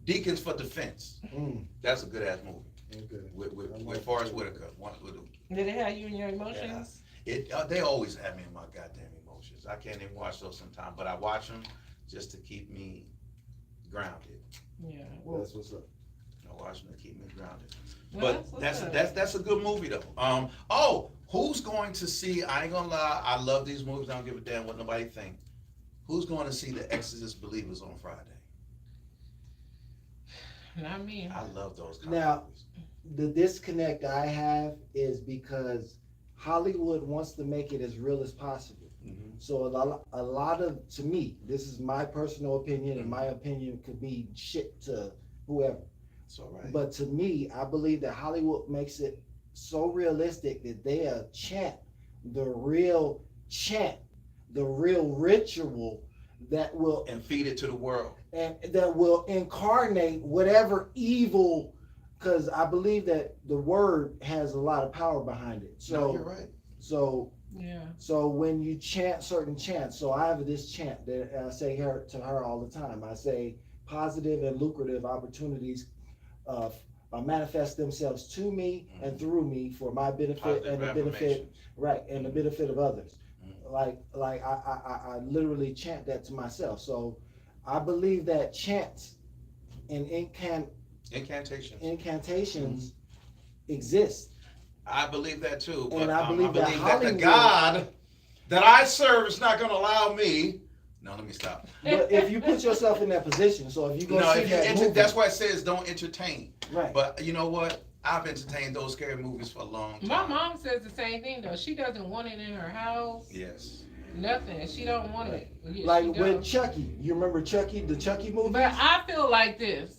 Speaker 1: Deacons for Defense.
Speaker 3: Mm,
Speaker 1: That's a good ass movie
Speaker 3: okay.
Speaker 1: with Forrest Whitaker.
Speaker 2: Did it have you in your emotions?
Speaker 1: They always have me in my goddamn emotions. I can't even watch those sometimes, but I watch them just to keep me grounded.
Speaker 2: Yeah.
Speaker 3: That's what's up.
Speaker 1: I watch them to keep me grounded.
Speaker 2: Well,
Speaker 1: But
Speaker 2: what's up.
Speaker 1: that's a good movie though. Who's going to see? I ain't gonna lie. I love these movies. I don't give a damn what nobody think. Who's going to see the Exorcist Believers on Friday?
Speaker 2: Not me.
Speaker 1: I love those kind
Speaker 3: Now-
Speaker 1: of movies.
Speaker 3: The disconnect I have is because Hollywood wants to make it as real as possible.
Speaker 1: Mhm.
Speaker 3: So a lot of, to me, this is my personal opinion, and my opinion could be shit to whoever.
Speaker 1: It's all right.
Speaker 3: But to me, I believe that Hollywood makes it so realistic that they chant, the real ritual that will
Speaker 1: And feed it to the world.
Speaker 3: and that will incarnate whatever evil because I believe that the word has a lot of power behind it. So
Speaker 1: No, you're right.
Speaker 3: So
Speaker 2: Yeah.
Speaker 3: so when you chant certain chants, so I have this chant that I say to her all the time. I say positive and lucrative opportunities uh, manifest themselves to me and through me for my benefit
Speaker 4: Positive
Speaker 3: and the benefit,
Speaker 4: affirmations.
Speaker 3: right, and the benefit of others.
Speaker 4: Mhm.
Speaker 3: Like I literally chant that to myself. So I believe that chants and
Speaker 4: Incantations.
Speaker 3: incantations exist.
Speaker 4: I believe that too, but
Speaker 3: And I
Speaker 4: I
Speaker 3: believe
Speaker 4: believe
Speaker 3: that
Speaker 4: that the
Speaker 3: Hollywood-
Speaker 4: God that I serve is not going to allow me. No, let me stop.
Speaker 3: But if you put yourself in that position, so if you go
Speaker 4: No,
Speaker 3: see
Speaker 4: if you
Speaker 3: that movie,
Speaker 4: that's why it says don't entertain.
Speaker 3: right?
Speaker 4: But you know what? I've entertained those scary movies for a long time.
Speaker 2: My mom says the same thing though. She doesn't want it in her house.
Speaker 4: Yes.
Speaker 2: Nothing. She don't want it. Yeah,
Speaker 3: Like
Speaker 2: she
Speaker 3: with
Speaker 2: don't.
Speaker 3: Chucky, you remember Chucky, the Chucky movies?
Speaker 2: But I feel like this.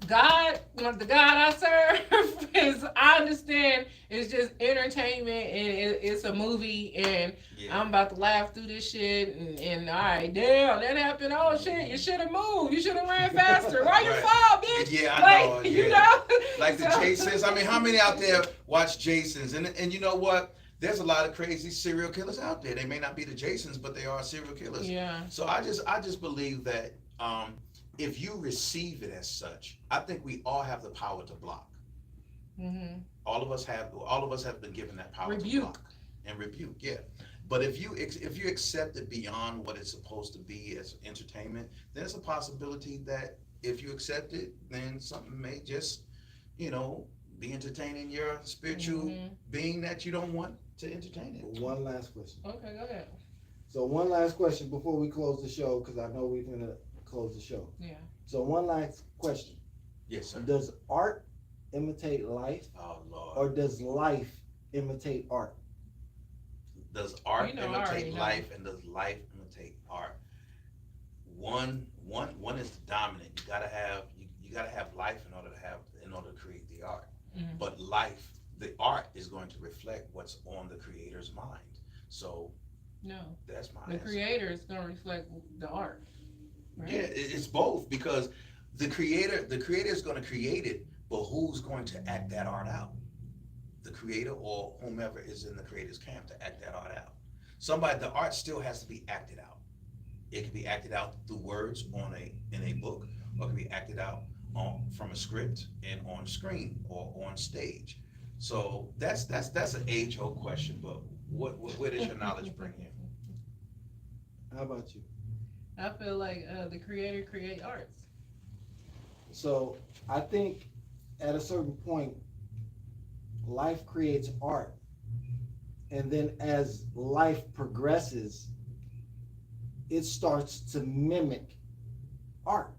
Speaker 2: God, the God I serve is, I understand it's just entertainment and it's a movie and
Speaker 4: Yeah.
Speaker 2: I'm about to laugh through this shit and all right, damn, that happened. Oh shit, you should have moved. You should have ran faster. Why you
Speaker 4: Right.
Speaker 2: fall, bitch?
Speaker 4: Yeah, I
Speaker 2: like,
Speaker 4: know.
Speaker 2: You
Speaker 4: Yeah.
Speaker 2: know?
Speaker 4: Like the
Speaker 2: So-
Speaker 4: Jasons. I mean, how many out there watch Jasons? And you know what? There's a lot of crazy serial killers out there. They may not be the Jasons, but they are serial killers.
Speaker 2: Yeah.
Speaker 4: So I just believe that if you receive it as such, I think we all have the power to block.
Speaker 2: Mm-hmm.
Speaker 4: All of us have been given that power to
Speaker 2: Rebuke.
Speaker 4: block and rebuke. Yeah. But if you accept it beyond what it's supposed to be as entertainment, then there's a possibility that if you accept it, then something may just, be entertaining your spiritual
Speaker 2: Mhm.
Speaker 4: being that you don't want to entertain it.
Speaker 3: One last question.
Speaker 2: Okay, go ahead.
Speaker 3: So one last question before we close the show, because I know we're gonna close the show.
Speaker 2: Yeah.
Speaker 3: So one last question:
Speaker 4: Yes, sir.
Speaker 3: does art imitate life,
Speaker 4: Oh Lord.
Speaker 3: or does life imitate art?
Speaker 4: Does art
Speaker 2: You know, I already
Speaker 4: imitate
Speaker 2: know.
Speaker 4: life, and does life imitate art? One is the dominant. You gotta have life in order to create the art.
Speaker 2: Mhm.
Speaker 4: But the art is going to reflect what's on the creator's mind. So
Speaker 2: No,
Speaker 4: that's my
Speaker 2: the
Speaker 4: answer.
Speaker 2: creator is gonna reflect the art. Right?
Speaker 4: Yeah, it's both, because the creator is going to create it, but who's going to act that art out? The creator or whomever is in the creator's camp to act that art out. The art still has to be acted out. It can be acted out through words in a book, or it can be acted out from a script and on screen or on stage. So that's an age-old question, but where does your knowledge bring you?
Speaker 3: How about you?
Speaker 2: I feel like the creator create arts.
Speaker 3: So I think at a certain point, life creates art, and then as life progresses, it starts to mimic art.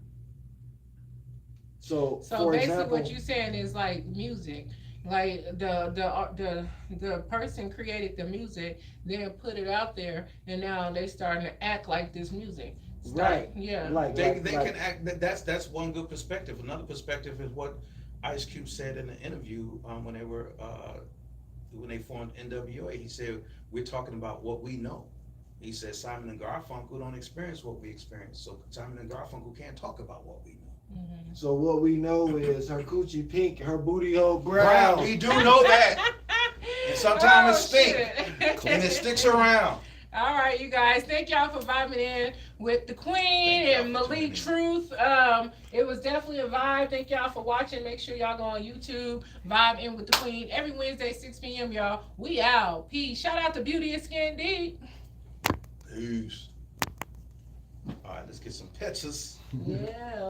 Speaker 3: So for
Speaker 2: basically,
Speaker 3: example,
Speaker 2: what you're saying is like music. Like the person created the music, then put it out there, and now they starting to act like this music.
Speaker 3: Right.
Speaker 2: Yeah.
Speaker 4: They can act. That's one good perspective. Another perspective is what Ice Cube said in the interview when they formed NWA. He said, "We're talking about what we know." He said, "Simon and Garfunkel don't experience what we experience, so Simon and Garfunkel can't talk about what we know."
Speaker 2: Mhm.
Speaker 3: so what we know is her coochie pink, her booty hole brown.
Speaker 4: We do know that, and sometimes it stink,
Speaker 2: shit.
Speaker 4: and it sticks around.
Speaker 2: All right, you guys. Thank y'all for vibing in with the Queen
Speaker 4: Thank y'all
Speaker 2: and
Speaker 4: for
Speaker 2: Malik
Speaker 4: tuning in.
Speaker 2: Truth. It was definitely a vibe. Thank y'all for watching. Make sure y'all go on YouTube, Vibe In With the Queen. Every Wednesday, 6 p.m., y'all. We out. Peace. Shout out to Beauty and Skin Deep.
Speaker 4: Peace. All right, let's get some pictures.
Speaker 2: Yeah.